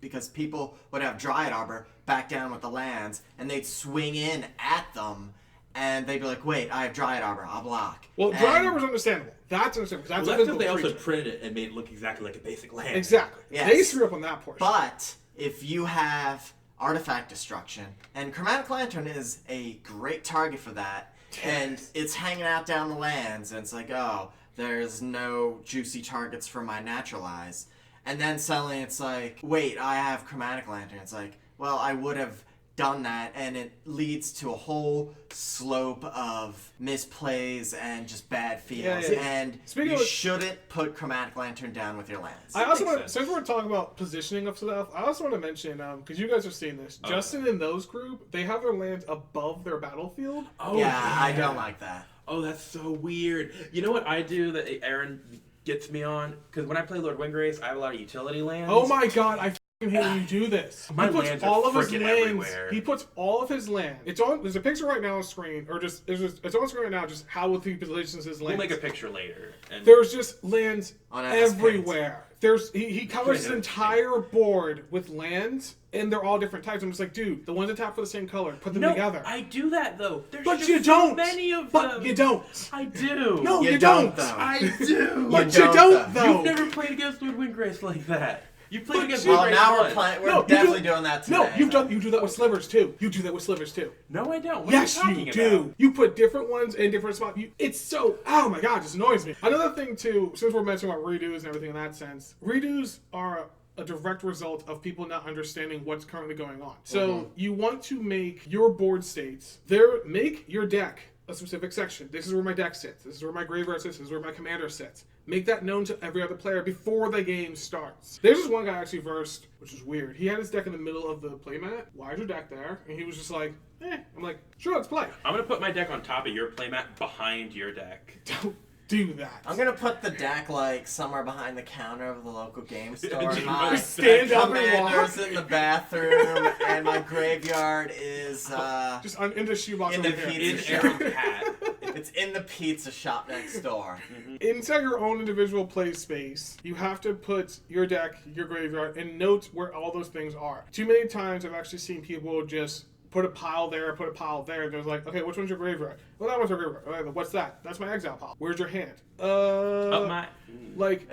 Because people would have Dryad Arbor back down with the lands, and they'd swing in at them. And they'd be like, wait, I have Dryad Arbor, I'll block. Well, Dryad Arbor's understandable. That's understandable. That's because they also printed it and made it look exactly like a basic land. Exactly. Yes. They screw up on that portion. But if you have artifact destruction, and Chromatic Lantern is a great target for that, and it's hanging out down the lands, and it's like, oh, there's no juicy targets for my Naturalize. And then suddenly it's like, wait, I have Chromatic Lantern. It's like, well, I would have done that, and it leads to a whole slope of misplays and just bad feels. And you shouldn't put Chromatic Lantern down with your lands. I also want, since we're talking about positioning of stuff, I also want to mention, because you guys have seen this, Justin and those group, they have their lands above their battlefield. Oh yeah, I don't like that. Oh, that's so weird. You know what I do that Aaron gets me on? Because when I play Lord Windgrace, I have a lot of utility lands. Oh my god, I hate when you do this. My lands are freaking everywhere. He puts all of his land. It's on. There's a picture right now on screen, or it's on screen right now. Just how he positions his lands. We'll make a picture later. And there's just lands on everywhere. There's he covers his entire board with lands, and they're all different types. I'm just like, dude, the ones that tap for the same color, put them together. I do that though. There's but just you don't. So many of but them. You don't. I do. No, you don't. Though. I do. But you don't though. You've never played against Lord Windgrace like that. You played against Well, Windgrace now once. we're definitely doing that today. No, you do that with slivers too. You do that with slivers too. No, I don't. What yes, are you you talking do. about? You put different ones in different spots. It's so, oh my god, it just annoys me. Another thing too, since we're mentioning about redos and everything in that sense, redos are a direct result of people not understanding what's currently going on. So you want to make your board states, make your deck a specific section. This is where my deck sits. This is where my graveyard sits. This is where my commander sits. Make that known to every other player before the game starts. There's this one guy actually versed, which is weird. He had his deck in the middle of the playmat. Why is your deck there? And he was just like, I'm like, sure, let's play. I'm going to put my deck on top of your playmat behind your deck. Don't do that. I'm gonna put the deck like somewhere behind the counter of the local game store. My stand up and commander's walk. in the bathroom, and my graveyard is just in the shoebox in over the here. pizza In shop. Aaron's hat. It's It's in the pizza shop next door. Inside your own individual play space, you have to put your deck, your graveyard, and note where all those things are. Too many times I've actually seen people just put a pile there, put a pile there, and they're like, okay, which one's your graveyard? Well, that one's your graveyard. Okay, what's that? That's my exile pile. Where's your hand? Like,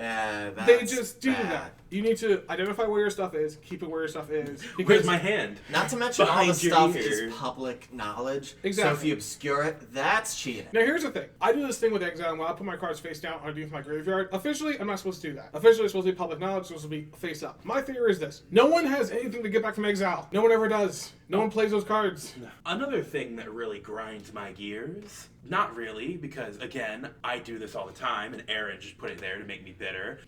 they just do that. You need to identify where your stuff is, keep it where your stuff is. Where's my hand? Not to mention all the Behind your stuff ear. is public knowledge. Exactly. So if you obscure it, that's cheating. Now, here's the thing. I do this thing with Exile when I put my cards face down underneath my graveyard. Officially, I'm not supposed to do that. Officially, it's supposed to be public knowledge. It's supposed to be face up. My theory is this. No one has anything to get back from Exile. No one ever does. No one plays those cards. Another thing that really grinds my gears, not really, because again, I do this all the time, and Aaron just put it there to make me bitter.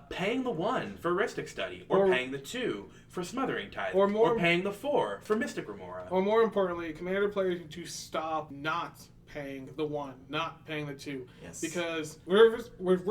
Paying the 1 for Ristic Study, or paying the 2 for Smothering Tithe, or paying the 4 for Mystic Remora. Or more importantly, Commander players need to stop not paying the 1, not paying the 2. Yes. Because we're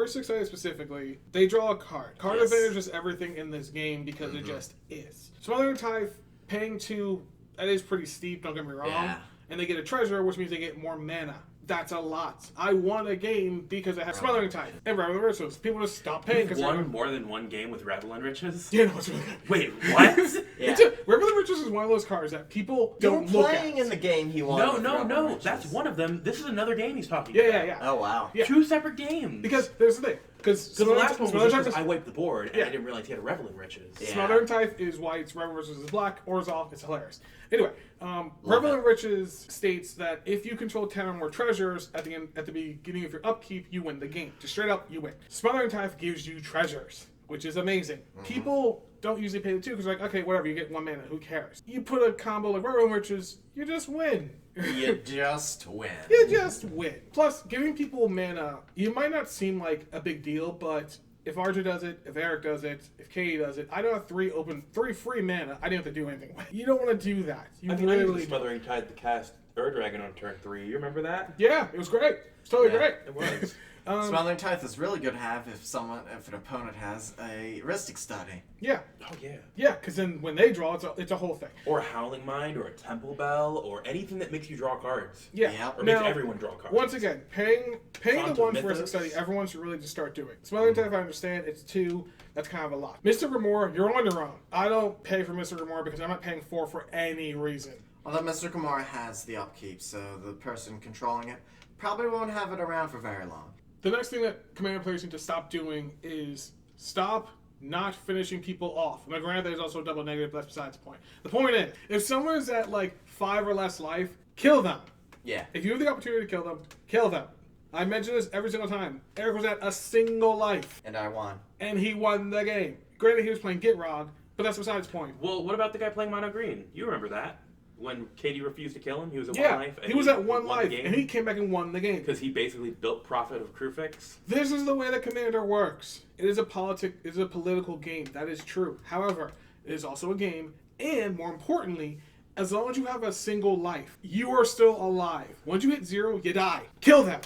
excited specifically, they draw a card. Card advantage is everything in this game because it just is. Smothering Tithe, paying 2, that is pretty steep, don't get me wrong. Yeah. And they get a treasure, which means they get more mana. That's a lot. I won a game because I had Smothering Tithe and Revel Riches. People just stop paying because won more than one game with Revel and Riches? Yeah, no, it's really good. Wait, what? Yeah. Revel Riches is one of those cards that people don't look at. Playing in the game he won. No. That's one of them. This is another game he's talking Yeah, about. yeah, yeah. Oh, wow. Yeah. 2 separate games. Because there's the thing. Because the last one was Tithe because I wiped the board and Yeah. I didn't realize he had a Revel in Riches. Yeah. Smothering Tithe is white, Revel Riches is black, or is off. It's hilarious. Anyway, Revel and Riches states that if you control 10 or more treasures at the beginning of your upkeep, you win the game. Just straight up, you win. Smothering Tithe gives you treasures, which is amazing. People don't usually pay the 2 because like, okay, whatever, you get 1 mana, who cares? You put a combo like Revel and Riches, you just win. You just win. You just win. Plus, giving people mana, you might not seem like a big deal, but if RJ does it, if Eric does it, if Katie does it, I don't have 3 free mana. I didn't have to do anything with. You don't want to do that. You I literally used Smothering Tithe to cast Dragon on turn 3. You remember that? Yeah, it was great. It's totally great. It was. Smothering Tithe is really good to have if an opponent has a Ristic Study. Yeah. Oh, yeah. Yeah, because then when they draw, it's a whole thing. Or a Howling Mind, or a Temple Bell, or anything that makes you draw cards. Yeah. Yep. Or makes everyone draw cards. Once again, paying Font the of 1 for Mythos. a study, everyone should really just start doing. Smothering Tithe, I understand, it's 2. That's kind of a lot. Mr. Remora, you're on your own. I don't pay for Mr. Remora because I'm not paying 4 for any reason. Although Mr. Gamora has the upkeep, so the person controlling it probably won't have it around for very long. The next thing that Commander players need to stop doing is stop not finishing people off. Now, granted, there's also a double negative, but that's besides the point. The point is, if someone is at like 5 or less life, kill them. Yeah. If you have the opportunity to kill them, kill them. I mention this every single time. Eric was at a single life, And I won. and he won the game. Granted, he was playing Gitrog, but that's besides the point. Well, what about the guy playing Mono Green? You remember that? When Katie refused to kill him, he was at 1 Yeah, life. And he was at 1 won the life, game and he came back and won the game. because he basically built profit of Crewfix. This is the way that Commander works. It is a political game. That is true. However, it is also a game, and more importantly, as long as you have a single life, you are still alive. Once you hit 0, you die. Kill them.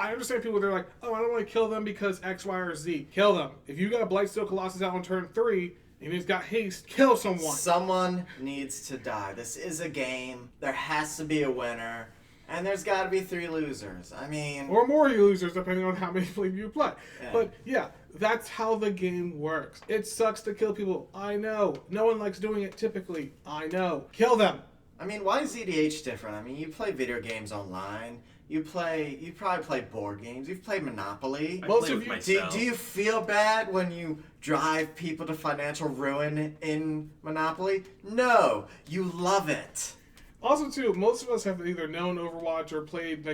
I understand people, they're like, oh, I don't want to kill them because X, Y, or Z. Kill them. If you got a Blightsteel Colossus out on turn 3, and he's got haste, kill someone. Someone needs to die. This is a game. There has to be a winner. And there's got to be 3 losers. I mean... Or more losers, depending on how many people you play. Yeah. But yeah, that's how the game works. It sucks to kill people. I know. No one likes doing it typically. I know. Kill them. I mean, why is ZDH different? I mean, you play video games online. You probably play board games. You've played Monopoly. I Most play of with you- myself. Do you feel bad when you drive people to financial ruin in Monopoly? No. You love it. Also, too, most of us have either known Overwatch or played,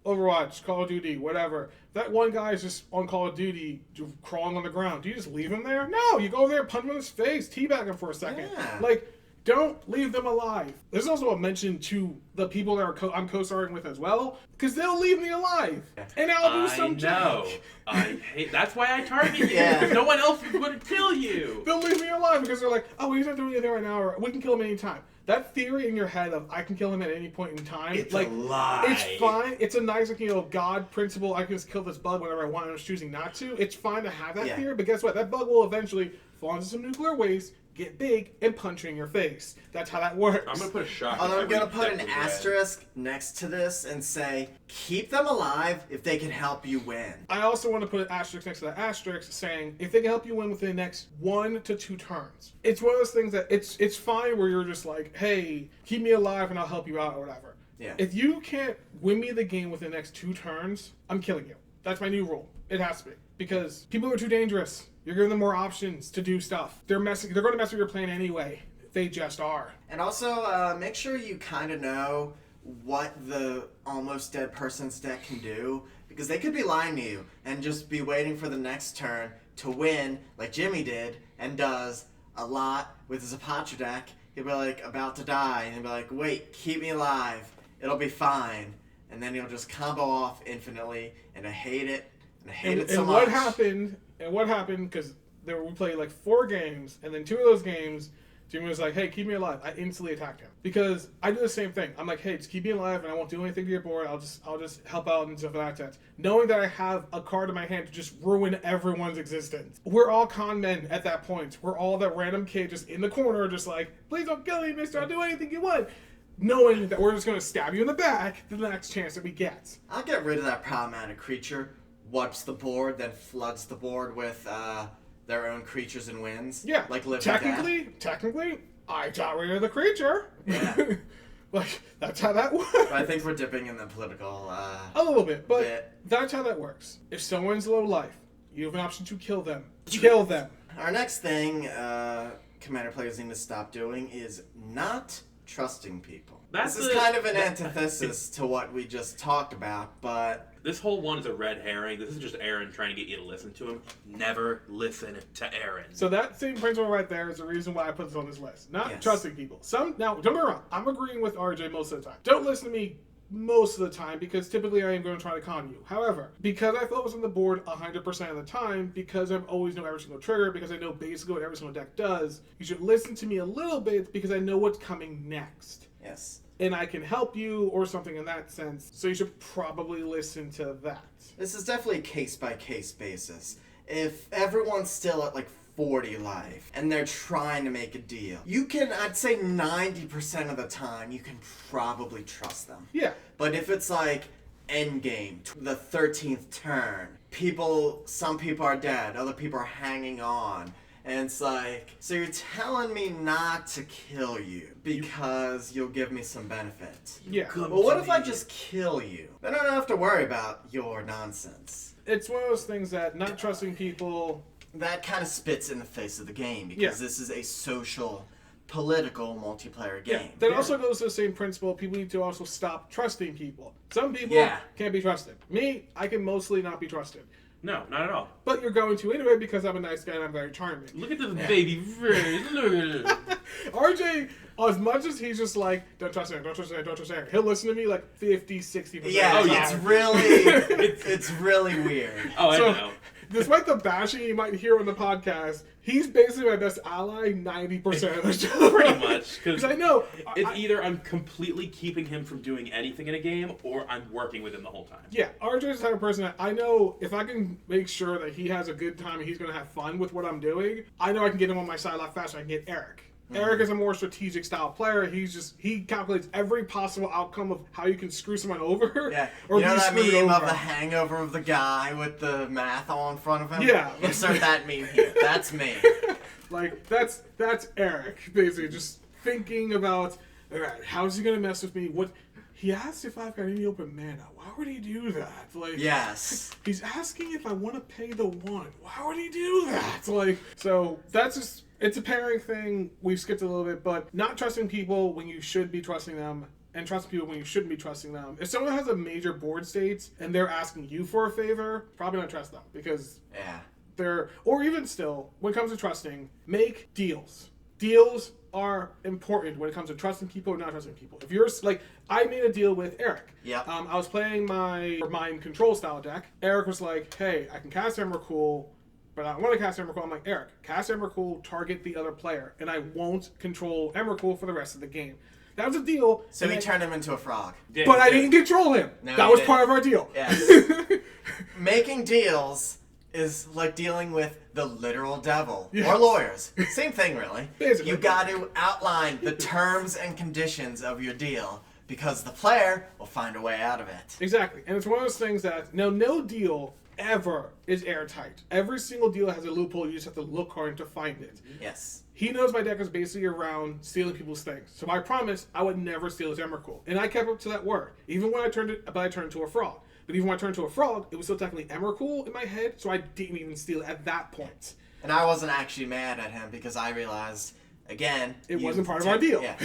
Overwatch, Call of Duty, whatever. That one guy is just on Call of Duty crawling on the ground. Do you just leave him there? No, you go over there, punch him in his face, teabag him for a second. Yeah. Don't leave them alive. There's also a mention to the people that I'm co-starring with as well, because they'll leave me alive, and I'll do some know. jack. I hate. That's why I target you. Yeah. Because no one else is going to kill you. They'll leave me alive because they're like, oh, he's not doing anything right now, or we can kill him anytime. That theory in your head of I can kill him at any point in time, It's a lie. It's fine. It's a nice, God principle. I can just kill this bug whenever I want, and I'm choosing not to. It's fine to have that Yeah. theory, but guess what? That bug will eventually fall into some nuclear waste, get big, and punch you in your face. That's how that works. I'm gonna put a shot. And I'm every gonna put an deck we read. asterisk next to this and say, keep them alive if they can help you win. I also want to put an asterisk next to that asterisk saying if they can help you win within the next 1 to 2 turns. It's one of those things that it's fine where you're just like, hey, keep me alive and I'll help you out or whatever. Yeah. If you can't win me the game within the next 2 turns, I'm killing you. That's my new rule. It has to be. Because people are too dangerous. You're giving them more options to do stuff. They're going to mess with your plan anyway. They just are. And also, make sure you kind of know what the almost dead person's deck can do, because they could be lying to you and just be waiting for the next turn to win, like Jimmy did and does a lot with his Apache deck. He'll be like about to die, and he'll be like, wait, keep me alive. It'll be fine. And then he'll just combo off infinitely, and I hate it. And I hate it so much. What happened, because we played like 4 games, and then 2 of those games, Jimmy was like, hey, keep me alive. I instantly attacked him. Because I do the same thing. I'm like, hey, just keep me alive, and I won't do anything to your board. I'll just help out and stuff like that. Knowing that I have a card in my hand to just ruin everyone's existence. We're all con men at that point. We're all that random kid just in the corner, just like, please don't kill me, mister. I'll do anything you want. Knowing that we're just going to stab you in the back the next chance that we get. I'll get rid of that problematic creature, wipes the board, then floods the board with their own creatures and wins. Yeah. Like live Technically, I got rid of the creature. Yeah. Like, that's how that works. But I think we're dipping in the political a little bit, but that's how that works. If someone's low life, you have an option to kill them. Kill them. Our next thing Commander players need to stop doing is not trusting people. This is kind of an antithesis to what we just talked about, but... This whole one is a red herring. This is just Aaron trying to get you to listen to him. Never listen to Aaron. So that same principle right there is the reason why I put this on this list. Not Yes. trusting people. Now, don't get me wrong. I'm agreeing with RJ most of the time. Don't listen to me most of the time, because typically I am going to try to con you. However, because I focus on the board 100% of the time, because I always know every single trigger, because I know basically what every single deck does, you should listen to me a little bit because I know what's coming next. Yes. And I can help you or something in that sense. So you should probably listen to that. This is definitely a case-by-case basis. If everyone's still at like 40 life and they're trying to make a deal, you can, I'd say 90% of the time, you can probably trust them. Yeah. But if it's like endgame, the 13th turn, some people are dead, other people are hanging on. And it's like, so you're telling me not to kill you because you'll give me some benefit. Yeah. Well, what if I just kill you? Then I don't have to worry about your nonsense. It's one of those things that not trusting people... That kind of spits in the face of the game, because Yeah. this is a social, political multiplayer Yeah, game. that also goes to the same principle. People need to also stop trusting people. Some people can't be trusted. Me, I can mostly not be trusted. No, not at all. But you're going to anyway because I'm a nice guy and I'm very charming. Look at this baby face. Look at it. RJ, as much as he's just like, don't trust Aaron, don't trust Aaron, don't trust Aaron, he'll listen to me like 50, 60%. Yeah, of the it's time. really, it's really weird. Oh, I So- know. Despite the bashing you might hear on the podcast, he's basically my best ally 90% of the show. Pretty much. Because I know. It's either I'm completely keeping him from doing anything in a game, or I'm working with him the whole time. Yeah, RJ is the type of person that I know if I can make sure that he has a good time and he's going to have fun with what I'm doing, I know I can get him on my side a lot faster. I can get Eric. Eric is a more strategic style player. He calculates every possible outcome of how you can screw someone over. Yeah, or you know be that screwed meme of over. the hangover of the guy with the math all in front of him? Yeah. Insert that meme here. That's me. Like, that's Eric, basically, just thinking about, all right, how's he going to mess with me? He asked if I've got any open mana. Why would he do that? Like, Yes. he's asking if I want to pay the 1. Why would he do that? Like, so that's just, it's a pairing thing. We've skipped a little bit, but not trusting people when you should be trusting them, and trusting people when you shouldn't be trusting them. If someone has a major board state and they're asking you for a favor, probably not trust them, because Yeah. or even still, when it comes to trusting, make deals. Deals are important when it comes to trusting people or not trusting people. If you're like, I made a deal with Eric. Yeah. I was playing my mind control style deck. Eric was like, hey, I can cast Emrakul, but I don't want to cast Emrakul. I'm like, Eric, cast Emrakul, target the other player, and I won't control Emrakul for the rest of the game. That was a deal. So he turned him into a frog. Yeah, But I yeah. didn't control him. No, that you was didn't. part of our deal. Yes. Making deals is like dealing with the literal devil. Yes. Or lawyers. Same thing, really. Basically. You got to outline the terms and conditions of your deal because the player will find a way out of it. Exactly. And it's one of those things that, now, no deal ever is airtight. Every single deal has a loophole. You just have to look hard to find it. Yes. He knows my deck is basically around stealing people's things. So I promised I would never steal his Emrakul. And I kept up to that word. Even when I turned it into a frog. But even when I turned into a frog, it was still technically Emrakul in my head, so I didn't even steal it at that point. And I wasn't actually mad at him because I realized, again... It wasn't part of our deal. Yeah.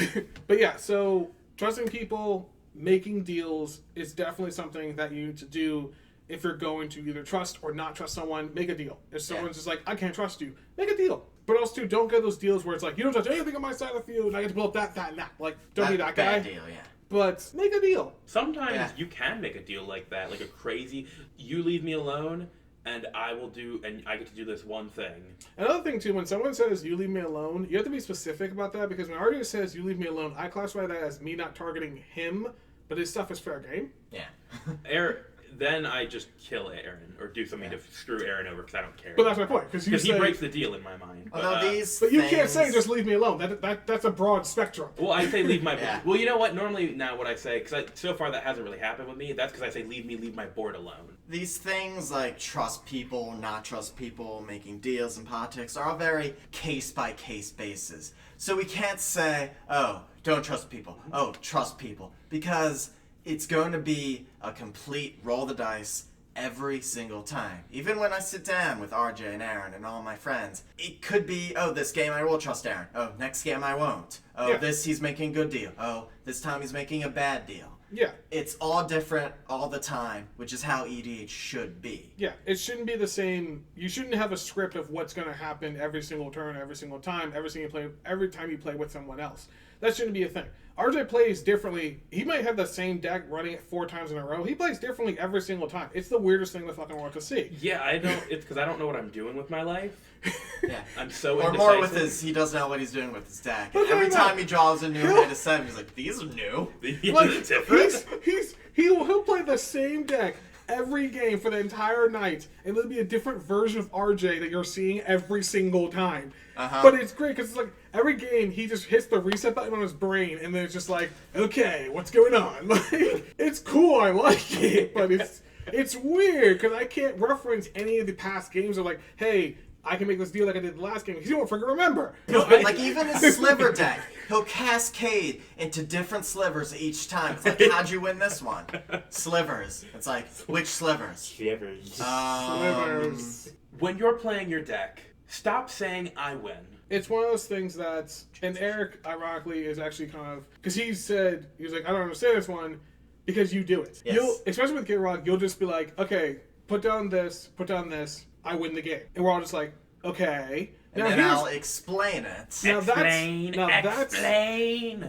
But yeah, so trusting people, making deals is definitely something that you need to do if you're going to either trust or not trust someone. Make a deal. If someone's just like, I can't trust you, make a deal. But also, too, don't get those deals where it's like, you don't touch anything on my side of the field, and I get to blow up that, and that. Like, don't be that guy. Bad deal, yeah. But make a deal. Sometimes you can make a deal like that, like a crazy, you leave me alone, and I get to do this one thing. Another thing, too, when someone says, you leave me alone, you have to be specific about that, because when RJ says, you leave me alone, I classify that as me not targeting him, but his stuff is fair game. Yeah. Then I just kill Aaron, or do something to screw Aaron over, because I don't care. But that's my point, because he breaks the deal in my mind. But you can't say, just leave me alone. That's a broad spectrum. Well, I say leave my... Yeah. Well, you know what? Normally, now what I say, because so far that hasn't really happened with me, that's because I say leave my board alone. These things like trust people, not trust people, making deals in politics are all very case-by-case basis. So we can't say, oh, don't trust people. Oh, trust people. Because it's going to be a complete roll the dice every single time. Even when I sit down with RJ and Aaron and all my friends, it could be, oh, this game I will trust Aaron. Oh, next game I won't. Oh, this he's making a good deal. Oh, this time he's making a bad deal. Yeah. It's all different all the time, which is how EDH should be. Yeah, it shouldn't be the same. You shouldn't have a script of what's going to happen every single turn, every single time, every time you play with someone else. That shouldn't be a thing. RJ plays differently. He might have the same deck running it 4 times in a row. He plays differently every single time. It's the weirdest thing in the fucking world to see. Yeah, it's because I don't know what I'm doing with my life. Yeah. I'm so Or indecisive. more with he doesn't know what he's doing with his deck. And every time he draws a new hand of 7, he's like, these are new. Like, different. He'll play the same deck every game for the entire night, and it'll be a different version of RJ that you're seeing every single time. But it's great because it's like every game he just hits the reset button on his brain, and then it's just like, okay, what's going on? Like, it's cool, I like it, but it's weird because I can't reference any of the past games of like, hey, I can make this deal like I did the last game. He won't freaking remember. Like even his sliver deck, he'll cascade into different slivers each time. It's like, how'd you win this one? Slivers. It's like, which slivers? Slivers. When you're playing your deck, stop saying I win. It's one of those things that, and Eric, ironically, is actually kind of, because he was like, I don't understand this one, because you do it. Yes. Especially with Kid Rock, you'll just be like, okay, put down this, I win the game. And we're all just like, okay. And then I'll explain it.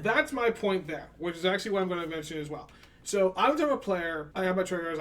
That's my point there, which is actually what I'm going to mention as well. So I'm the type of player, I have my triggers,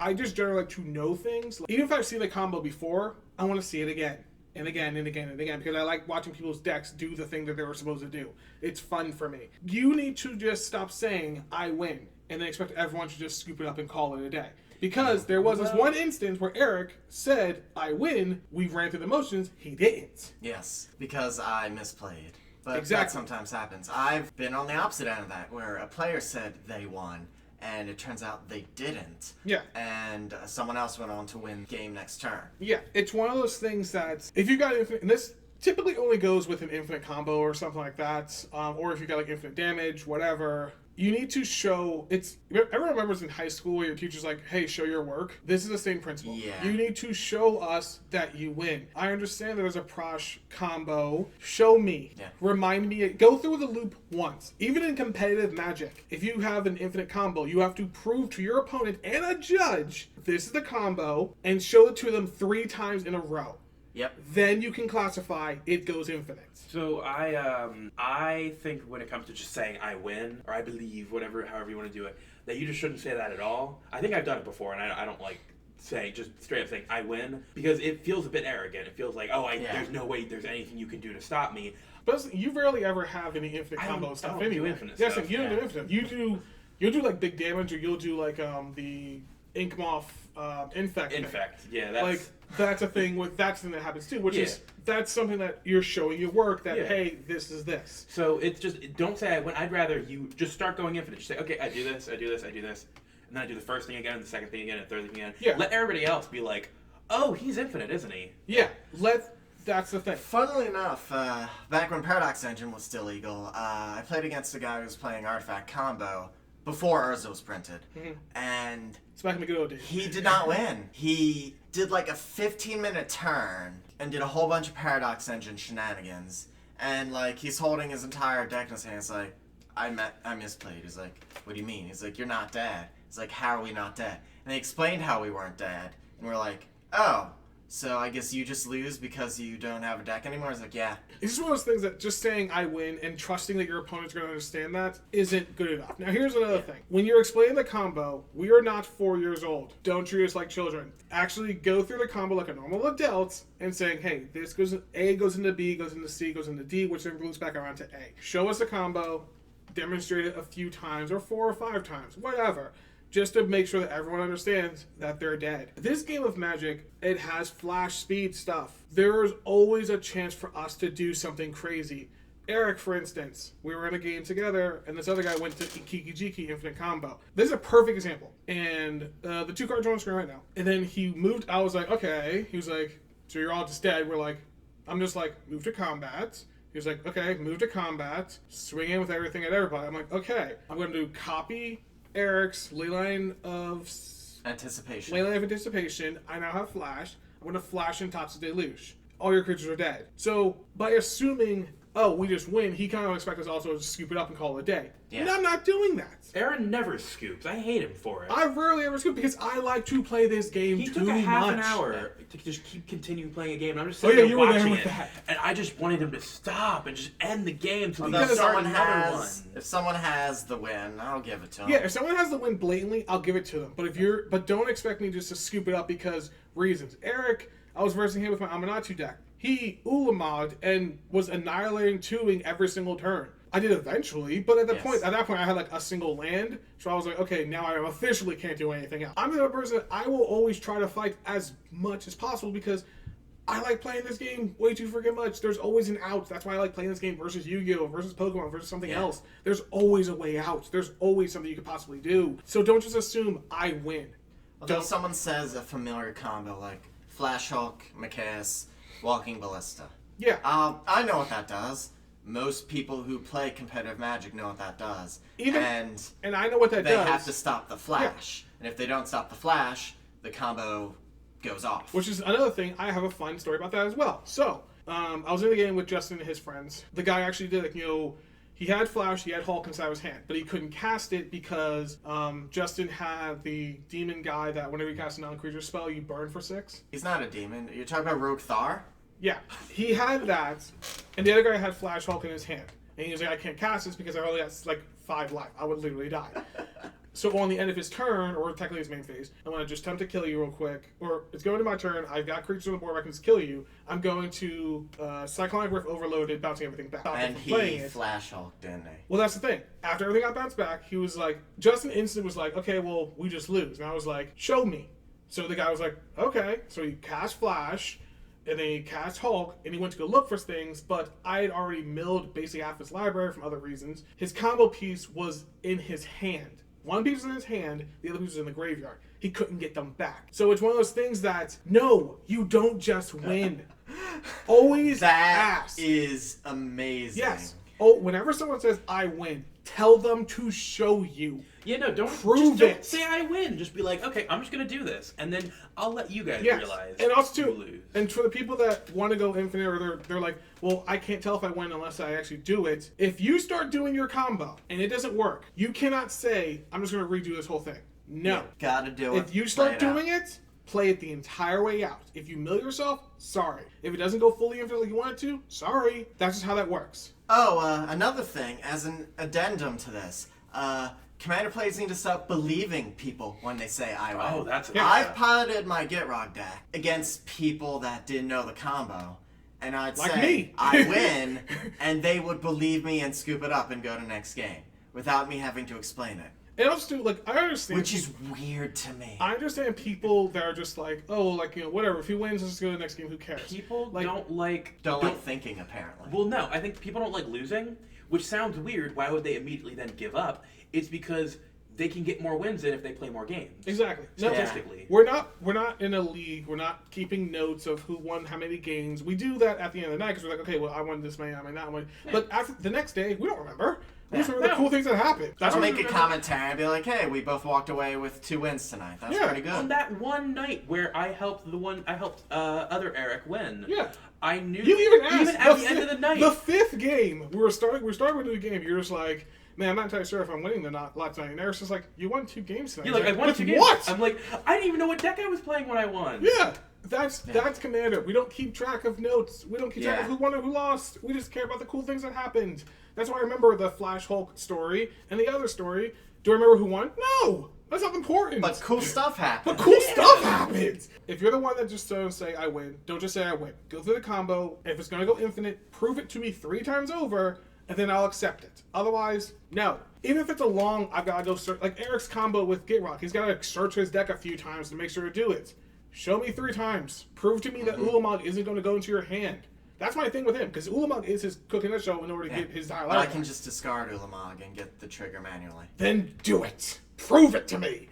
I just generally like to know things. Even if I've seen the combo before, I want to see it again. And again, and again, and again, because I like watching people's decks do the thing that they were supposed to do. It's fun for me. You need to just stop saying, I win, and then expect everyone to just scoop it up and call it a day. Because there was this one instance where Eric said, I win, we ran through the motions, he didn't. Yes, because I misplayed. But Exactly. that sometimes happens. I've been on the opposite end of that, where a player said they won, and it turns out they didn't. Yeah. And someone else went on to win game next turn. Yeah, it's one of those things that, if you got infinite, and this typically only goes with an infinite combo or something like that, or if you got like infinite damage, whatever. You need to show, everyone remembers in high school where your teacher's like, hey, show your work. This is the same principle. Yeah. You need to show us that you win. I understand that there's a Prosh combo. Show me. Yeah. Remind me. Go through the loop once. Even in competitive Magic, if you have an infinite combo, you have to prove to your opponent and a judge, this is the combo, and show it to them 3 times in a row. Yep. Then you can classify it goes infinite. So I think when it comes to just saying I win or I believe, however you want to do it, that you just shouldn't say that at all. I think I've done it before, and I don't like saying just straight up saying I win because it feels a bit arrogant. It feels like there's no way there's anything you can do to stop me. But you rarely ever have any infinite combo stuff I don't anyway. do infinite yes, stuff. You don't do infinite. You'll do like big damage, or you'll do like the Inkmoth infect. Infect. Yeah, that's Like that's a thing that's the thing that happens too, which is that's something that you're showing your work that hey, this is this. So it's just don't say I win. I'd rather you just start going infinite. Just say okay, I do this, I do this, I do this, and then I do the first thing again, the second thing again, and the third thing again. Yeah. Let everybody else be like, oh, he's infinite, isn't he? Yeah. That's the thing. Funnily enough, back when Paradox Engine was still legal, I played against a guy who was playing Artifact Combo before Urza was printed, and It's back in the good old days. he did not win. He did like a 15-minute turn and did a whole bunch of Paradox Engine shenanigans, and like he's holding his entire deck in his hands like, I misplayed. He's like, what do you mean? He's like, you're not dead. He's like, how are we not dead? And they explained how we weren't dead, and we're like, oh, so I guess you just lose because you don't have a deck anymore? It's like, yeah. It's just one of those things that just saying I win and trusting that your opponent's going to understand that isn't good enough. Now, here's another thing. When you're explaining the combo, we are not 4 years old. Don't treat us like children. Actually go through the combo like a normal adult and saying, hey, this goes A goes into B, goes into C, goes into D, which then loops back around to A. Show us the combo, demonstrate it a few times or 4 or 5 times, whatever. Just to make sure that everyone understands that they're dead. This game of Magic, it has flash speed stuff. There is always a chance for us to do something crazy. Eric, for instance, we were in a game together, and this other guy went to Kiki Jiki Infinite Combo. This is a perfect example. And the 2 cards are on the screen right now. And then he moved, I was like, okay. He was like, so you're all just dead. We're like, I'm just like, move to combat. He was like, okay, move to combat. Swing in with everything at everybody. I'm like, okay. I'm going to do copy Eric's Leyline of Anticipation. Leyline of Anticipation. I now have Flash. I'm going to Flash in Tots of Deluge. All your creatures are dead. So, by assuming, oh, we just win, he kind of expects us also to scoop it up and call it a day. Yeah. And I'm not doing that. Aaron never scoops. I hate him for it. I rarely ever scoop because I like to play this game He too took a half much. an hour to just continue playing a game, and I'm just Oh, sitting yeah, there you were there watching with it, that. and I just wanted him to stop and just end the game so we Although could start someone another has, one. if someone has the win, I'll give it to them. Yeah, if someone has the win blatantly, I'll give it to them. But don't expect me just to scoop it up because reasons. Eric, I was versing him with my Amanatu deck. He Ulamad and was annihilating 2ing every single turn. I did eventually, but at that point I had like a single land, so I was like, okay, now I officially can't do anything else. I'm the type of person that I will always try to fight as much as possible because I like playing this game way too freaking much. There's always an out. That's why I like playing this game versus Yu-Gi-Oh! Versus Pokemon versus something else. There's always a way out. There's always something you could possibly do. So don't just assume I win. Although someone says a familiar combo like Flash Hulk, Machias, Walking Ballista. Yeah. I know what that does. Most people who play competitive Magic know what that does. And I know what that they does. have to stop the Flash. And if they don't stop the Flash, the combo goes off. Which is another thing. I have a fun story about that as well. So, I was in the game with Justin and his friends. The guy actually did, he had Flash, he had Hulk inside his hand, but he couldn't cast it because Justin had the demon guy that whenever you cast a non-creature spell, you burn for 6. He's not a demon. You're talking about Rogue Thar? Yeah, he had that, and the other guy had Flash Hulk in his hand. And he was like, I can't cast this because I only got 5 life. I would literally die. So on the end of his turn, or technically his main phase, I'm going to just attempt to kill you real quick. Or it's going to my turn. I've got creatures on the board where I can just kill you. I'm going to Cyclonic Rift Overloaded, bouncing everything back. And he Flash Hulk, didn't he? Well, that's the thing. After everything got bounced back, he was like, Justin instantly was like, okay, well, we just lose. And I was like, show me. So the guy was like, okay. So he cast Flash, and then he cast Hulk, and he went to go look for things, but I had already milled basically half his library from other reasons. His combo piece was in his hand. One piece was in his hand, the other piece was in the graveyard. He couldn't get them back. So it's one of those things that, no, you don't just win. Always ask. That is amazing. Yes. Oh, whenever someone says, I win, tell them to show you. Yeah, no, don't Prove don't it. say I win. Just be like, okay, I'm just gonna do this, and then I'll let you guys Yes. realize. And also you too, lose. and for the people that want to go infinite, or they're like, well, I can't tell if I win unless I actually do it. If you start doing your combo and it doesn't work, you cannot say, I'm just going to redo this whole thing. No. Gotta do it. If you start doing it, play it the entire way out. If you mill yourself, sorry. If it doesn't go fully infinite like you want it to, sorry. That's just how that works. Oh, another thing, as an addendum to this, Commander players need to stop believing people when they say I win. Oh, that's I've piloted my Gitrog deck against people that didn't know the combo, and I'd Like say me. I win, and they would believe me and scoop it up and go to next game without me having to explain it. And also, too, like, I understand. Which is weird to me. I understand people that are just like, oh, like, you know, whatever. If he wins, let's go to the next game. Who cares? People Like- don't like thinking, apparently. Well, no, I think people don't like losing, which sounds weird. Why would they immediately then give up? It's because they can get more wins in if they play more games. Exactly. No, Statistically. we're not in a league. We're not keeping notes of who won how many games. We do that at the end of the night because we're like, okay, well, I won this many, I might not win. Yeah. But after the next day, we don't remember. We just remember No. the cool things that happened. That's I'll what make we a remember. commentary and be like, hey, we both walked away with 2 wins tonight. That's Yeah. pretty good. On that one night where I helped other Eric win. Yeah. I knew You even asked. even at the end of the night. The 5th game, we started with a new game. You're just like, man, I'm not entirely sure if I'm winning or not tonight. And Eric's just like, you won 2 games tonight. You're like, I won with 2 games. What? I'm like, I didn't even know what deck I was playing when I won. Yeah. That's Commander. We don't keep track of notes. We don't keep track of Yeah. who won or who lost. We just care about the cool things that happened. That's why I remember the Flash Hulk story and the other story. Do I remember who won? No! That's not important. But cool stuff happened. But cool stuff happens. If you're the one that just don't say I win, don't just say I win. Go through the combo. If it's gonna go infinite, prove it to me 3 times over, and then I'll accept it. Otherwise, no. Even if it's a long, I've gotta go search. Like Eric's combo with Gitrock, he's gotta search his deck a few times to make sure to do it. Show me 3 times. Prove to me that Ulamog isn't going to go into your hand. That's my thing with him, because Ulamog is his cook in the show in order to get his dial But out. I can just discard Ulamog and get the trigger manually. Then do it. Prove it to me.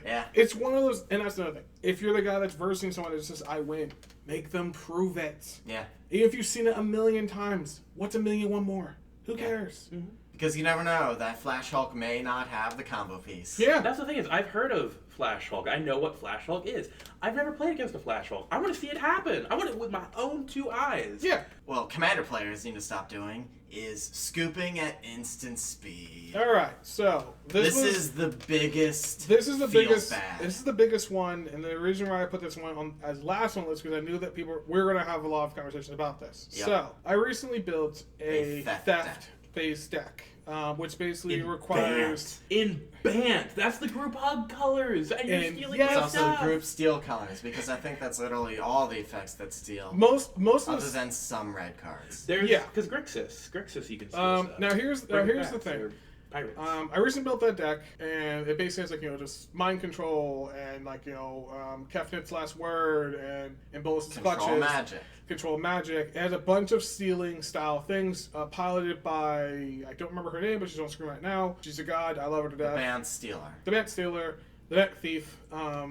Yeah. It's one of those, and that's another thing. If you're the guy that's versing someone that says, I win, make them prove it. Yeah. Even if you've seen it a million times, what's a million one more? Who cares? Because you never know, that Flash Hulk may not have the combo piece. Yeah. That's the thing is, I've heard of Flash Hulk. I know what Flash Hulk is. I've never played against a Flash Hulk. I want to see it happen. I want it with my own 2 eyes. Yeah. Well, Commander players need to stop doing is scooping at instant speed. All right. So This is the biggest. This is the feels biggest. bad. This is the biggest one, and the reason why I put this one on as last on the list because I knew that we're going to have a lot of conversations about this. Yep. So I recently built a theft theft-based deck, which basically requires. In Bant. That's the group hug colors. And you're And stealing yes, my It's also stuff. group steal colors because I think that's literally all the effects that steal, Most of other the than some red cards. There's, Yeah. Because Grixis you can steal stuff. now here's Bring the backs thing. or Pirates. I recently built that deck, and it basically has like just mind control and like Kefnit's last word and Bolus's Control clutches. magic. Control magic. It has a bunch of stealing style things piloted by I don't remember her name, but she's on screen right now. She's a god. I love her to death. Band stealer. The Bat Stealer, the Bat Thief,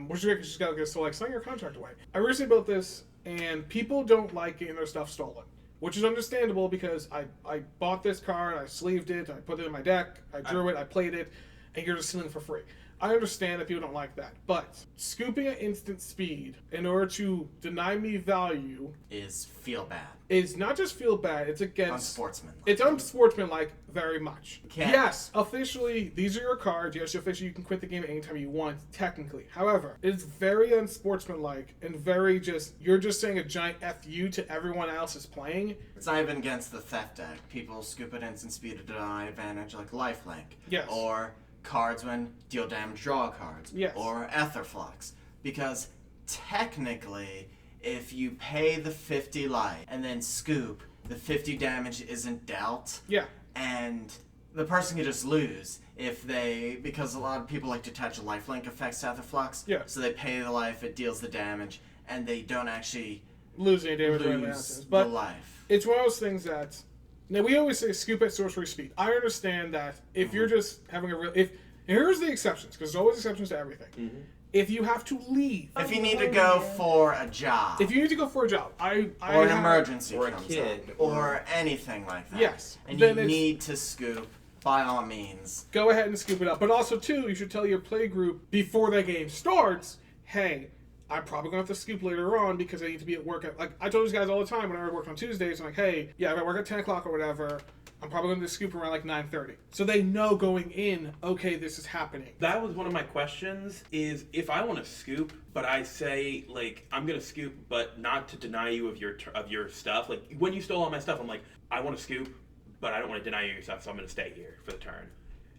which is great because she's got to so like sign your contract away. I recently built this, and people don't like getting their stuff stolen, which is understandable because I bought this card, I sleeved it, I put it in my deck, I drew it, I played it, and you're just stealing it for free. I understand that people don't like that, but scooping at instant speed in order to deny me value Is feel bad. is not just feel bad, it's against Unsportsmanlike. it's unsportsmanlike very much. Can't. Yes, officially, these are your cards. Yes, officially, you can quit the game anytime you want, technically. However, it's very unsportsmanlike and very just, you're just saying a giant FU to everyone else is playing. It's not even against the theft deck. People scoop at instant speed to deny advantage like lifelink. Yes. Or cards when deal damage, draw cards. Yes. Or Etherflux. Because technically, if you pay the 50 life and then scoop, the 50 damage isn't dealt. Yeah. And the person can just lose if they, because a lot of people like to attach lifelink effects to Etherflux. Yeah. So they pay the life, it deals the damage, and they don't actually Lose any damage or anything lose else. the But life. it's one of those things that, now we always say scoop at sorcery speed. I understand that if you're just having a real, and here's the exceptions, because there's always exceptions to everything. If you have to leave. If you need to go for a job. If you need to go for a job. or an have- emergency or a comes kid, up, or anything like that. Yes. And Then you it's- need to scoop, by all means. Go ahead and scoop it up. But also, too, you should tell your play group before the game starts, hey, I'm probably going to have to scoop later on because I need to be at work at, like, I told these guys all the time when I worked on Tuesdays, I'm like, hey, yeah, if I work at 10 o'clock or whatever, I'm probably going to scoop around like 9:30. So they know going in, okay, this is happening. That was one of my questions, is if I want to scoop, but I say, like, I'm going to scoop, but not to deny you of your stuff. Like, when you stole all my stuff, I'm like, I want to scoop, but I don't want to deny you your stuff, so I'm going to stay here for the turn.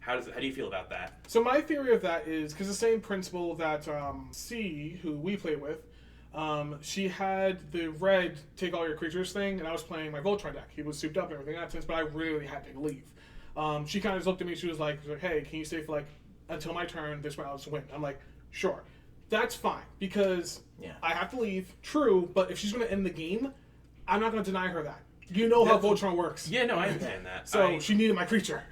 How do you feel about that? So my theory of that is, because the same principle that C, who we play with, she had the red take all your creatures thing, and I was playing my Voltron deck. He was souped up and everything that sense, but I really had to leave. She kind of just looked at me. She was like, "Hey, can you stay for like until my turn? This way I'll just win." I'm like, "Sure." That's fine because I have to leave. True, but if she's going to end the game, I'm not going to deny her that. You know how Voltron works. Yeah, no, I understand that. So she needed my creature.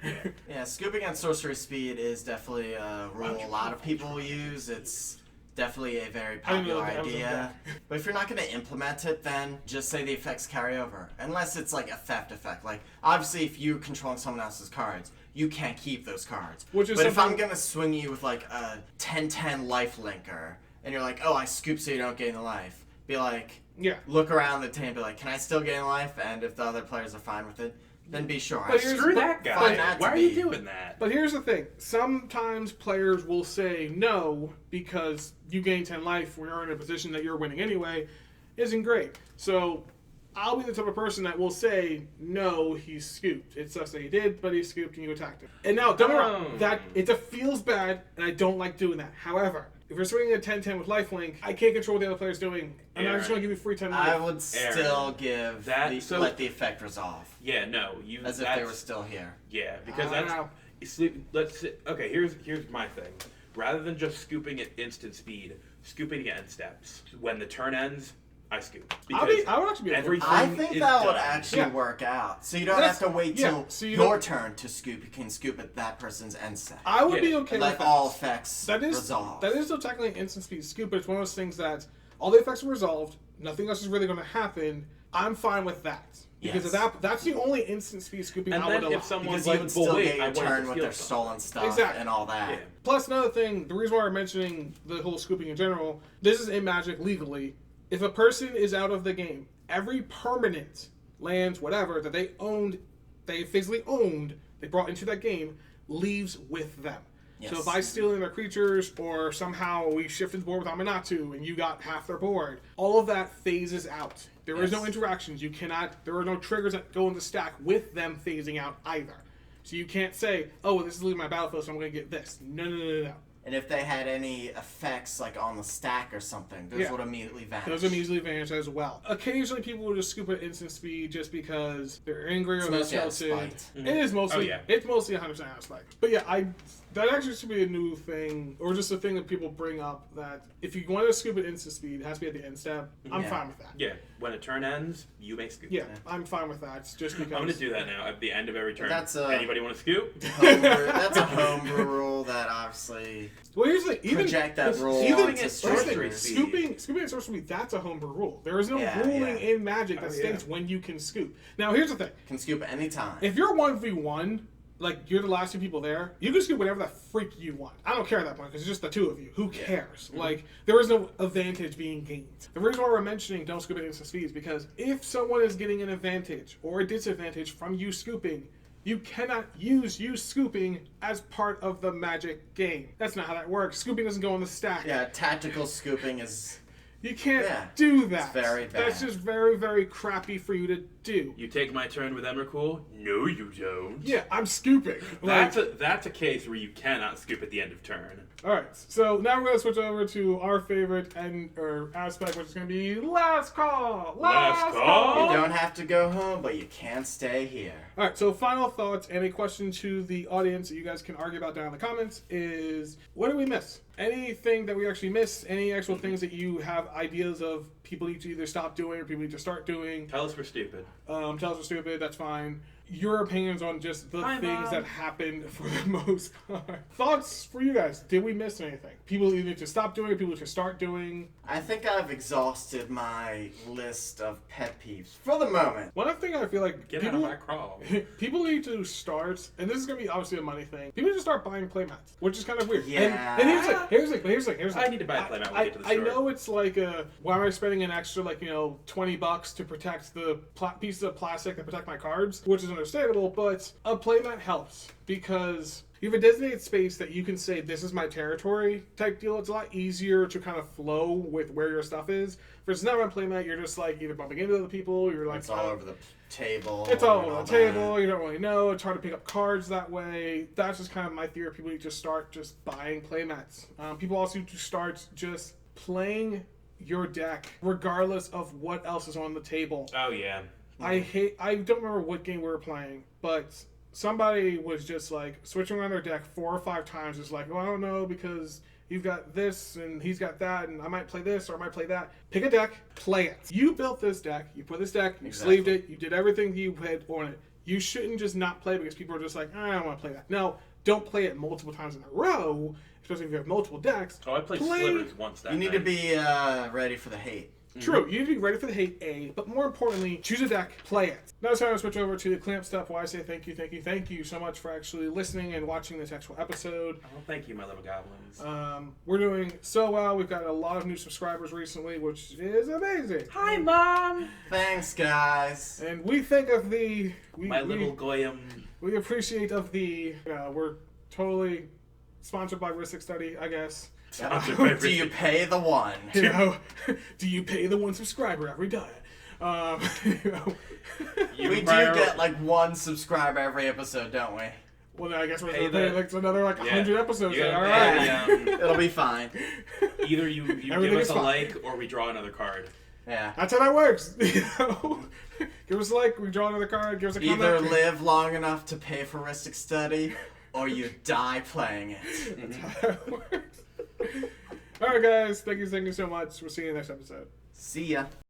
Yeah, scooping at sorcery speed is definitely a rule a lot of people use. It's definitely a very popular idea. But if you're not going to implement it, then just say the effects carry over. Unless it's like a theft effect. Like, obviously, if you're controlling someone else's cards, you can't keep those cards. But if I'm going to swing you with like a 10/10 life linker, and you're like, oh, I scoop so you don't gain the life, be like, look around the table and be like, can I still gain life? And if the other players are fine with it, then be sure. But screw that guy. Why are you doing that? But here's the thing. Sometimes players will say no because you gain 10 life when you're in a position that you're winning anyway. Isn't great. So I'll be the type of person that will say, no, he scooped. It sucks that he did, but he scooped and you attacked him. And now, don't get me wrong, that it feels bad, and I don't like doing that. However, if you're swinging a 10/10 with lifelink, I can't control what the other player's doing. And I'm just going to give you free 10 life. I would still give let the effect resolve. Yeah, no. As if they were still here. Yeah, because okay, here's my thing. Rather than just scooping at instant speed, scooping at end steps. When the turn ends, I scoop. I would actually be everything I think that would done. actually work out. So you don't have to wait till your turn to scoop. You can scoop at that person's end step. I would be okay with that. Let all effects resolve. That is still technically an instant speed scoop, but it's one of those things that all the effects are resolved. Nothing else is really going to happen. I'm fine with that. Because that's the only instant speed scooping I would allow. If someone's because you would still get your turn with their stolen stuff and all that. Yeah. Plus, another thing, the reason why we're mentioning the whole scooping in general, this is in Magic legally. If a person is out of the game, every permanent lands, whatever, that they owned, they physically owned, they brought into that game, leaves with them. Yes. So if I steal in their creatures, or somehow we shifted the board with Amanatu, and you got half their board, all of that phases out. There is no interactions. There are no triggers that go in the stack with them phasing out either. So you can't say, oh, this is leaving my battlefield, so I'm going to get this. No. And if they had any effects like on the stack or something, those would immediately vanish. Those would immediately vanish as well. Occasionally people will just scoop at instant speed just because they're angry or they're tilted. Mm-hmm. It is mostly it's mostly 100% out of spite. But yeah, that actually should be a new thing, or just a thing that people bring up, that if you want to scoop at instant speed, it has to be at the end step. I'm fine with that. Yeah, when a turn ends, you may scoop. Yeah, I'm fine with that. It's just because I'm going to do that now at the end of every turn. Anybody want to scoop? That's a homebrew rule that obviously project that rule onto sorcery speed. Scooping at sorcery speed, that's a homebrew rule. There is no ruling in Magic that states when you can scoop. Now, here's the thing. Can scoop any time. If you're 1v1, like, you're the last two people there, you can scoop whatever the freak you want. I don't care at that point, because it's just the two of you. Who cares? Mm-hmm. Like, there is no advantage being gained. The reason why we're mentioning don't scoop at instant speed is because if someone is getting an advantage or a disadvantage from you scooping, you cannot use you scooping as part of the Magic game. That's not how that works. Scooping doesn't go on the stack. Yeah, tactical scooping is... You can't do that. It's very bad. That's just very, very crappy for you to do. You take my turn with Emrakul? No, you don't. Yeah, I'm scooping. That's a case where you cannot scoop at the end of turn. Alright, so now we're going to switch over to our favorite aspect, which is going to be last call. Last call. You don't have to go home, but you can stay here. Alright, so final thoughts and a question to the audience that you guys can argue about down in the comments is, what did we miss? Anything that we actually missed? Any actual things that you have ideas of people need to either stop doing or people need to start doing? Tell us we're stupid. Tell us we're stupid, that's fine. Your opinions on just the things that happened for the most part. Thoughts for you guys. Did we miss anything? People either to stop doing or people to start doing? I think I've exhausted my list of pet peeves for the moment. One thing I feel like out of my crawl. People need to start, and this is going to be obviously a money thing, people need to start buying playmats, which is kind of weird. Yeah. And here's the thing. I need to buy a playmat when we get to the store. I know it's like, why am I spending an extra, $20 to protect the pieces of plastic that protect my cards, which is understandable, but a playmat helps because you have a designated space that you can say, this is my territory type deal. It's a lot easier to kind of flow with where your stuff is. Versus not on playmat, you're just like either bumping into other people, you're like... It's all over the table. It's all over the table, you don't really know. It's hard to pick up cards that way. That's just kind of my theory. People need to start just buying playmats. People also need to start just playing your deck regardless of what else is on the table. Oh, yeah. I don't remember what game we were playing, but somebody was just like switching around their deck 4 or 5 times. It's like, oh, I don't know because you've got this and he's got that and I might play this or I might play that. Pick a deck, play it. You built this deck, you put this deck, you sleeved it, you did everything you had on it. You shouldn't just not play because people are just like, I don't want to play that. No, don't play it multiple times in a row, especially if you have multiple decks. Oh, I played Slivers once that You need night. to be ready for the hate. True, you need to be ready for the hate, A, but more importantly, choose a deck, play it. Now it's time to switch over to the clamp stuff where I say thank you so much for actually listening and watching this actual episode. Oh, thank you, my little goblins. We're doing so well. We've got a lot of new subscribers recently, which is amazing. Hi, Mom! Thanks, guys. And we think of My little Goyim. we appreciate of the, we're totally sponsored by Ristic Study, I guess. Sponsored by Do you pay the one? You know, do you pay the one subscriber every day? You know, We do get like 1 subscriber every episode, don't we? well, I guess we're Pay going to the- like another like 100 episodes. You Then. gotta All pay right. the, It'll be fine. either you give Everything us is a fine. like or we draw another card. Yeah. That's how that works. You know? Give us a like, we draw another card, give us a Either comment. live long enough to pay for Ristic Study, or you die playing it. That's how that works. All right, guys. Thank you so much. We'll see you in the next episode. See ya.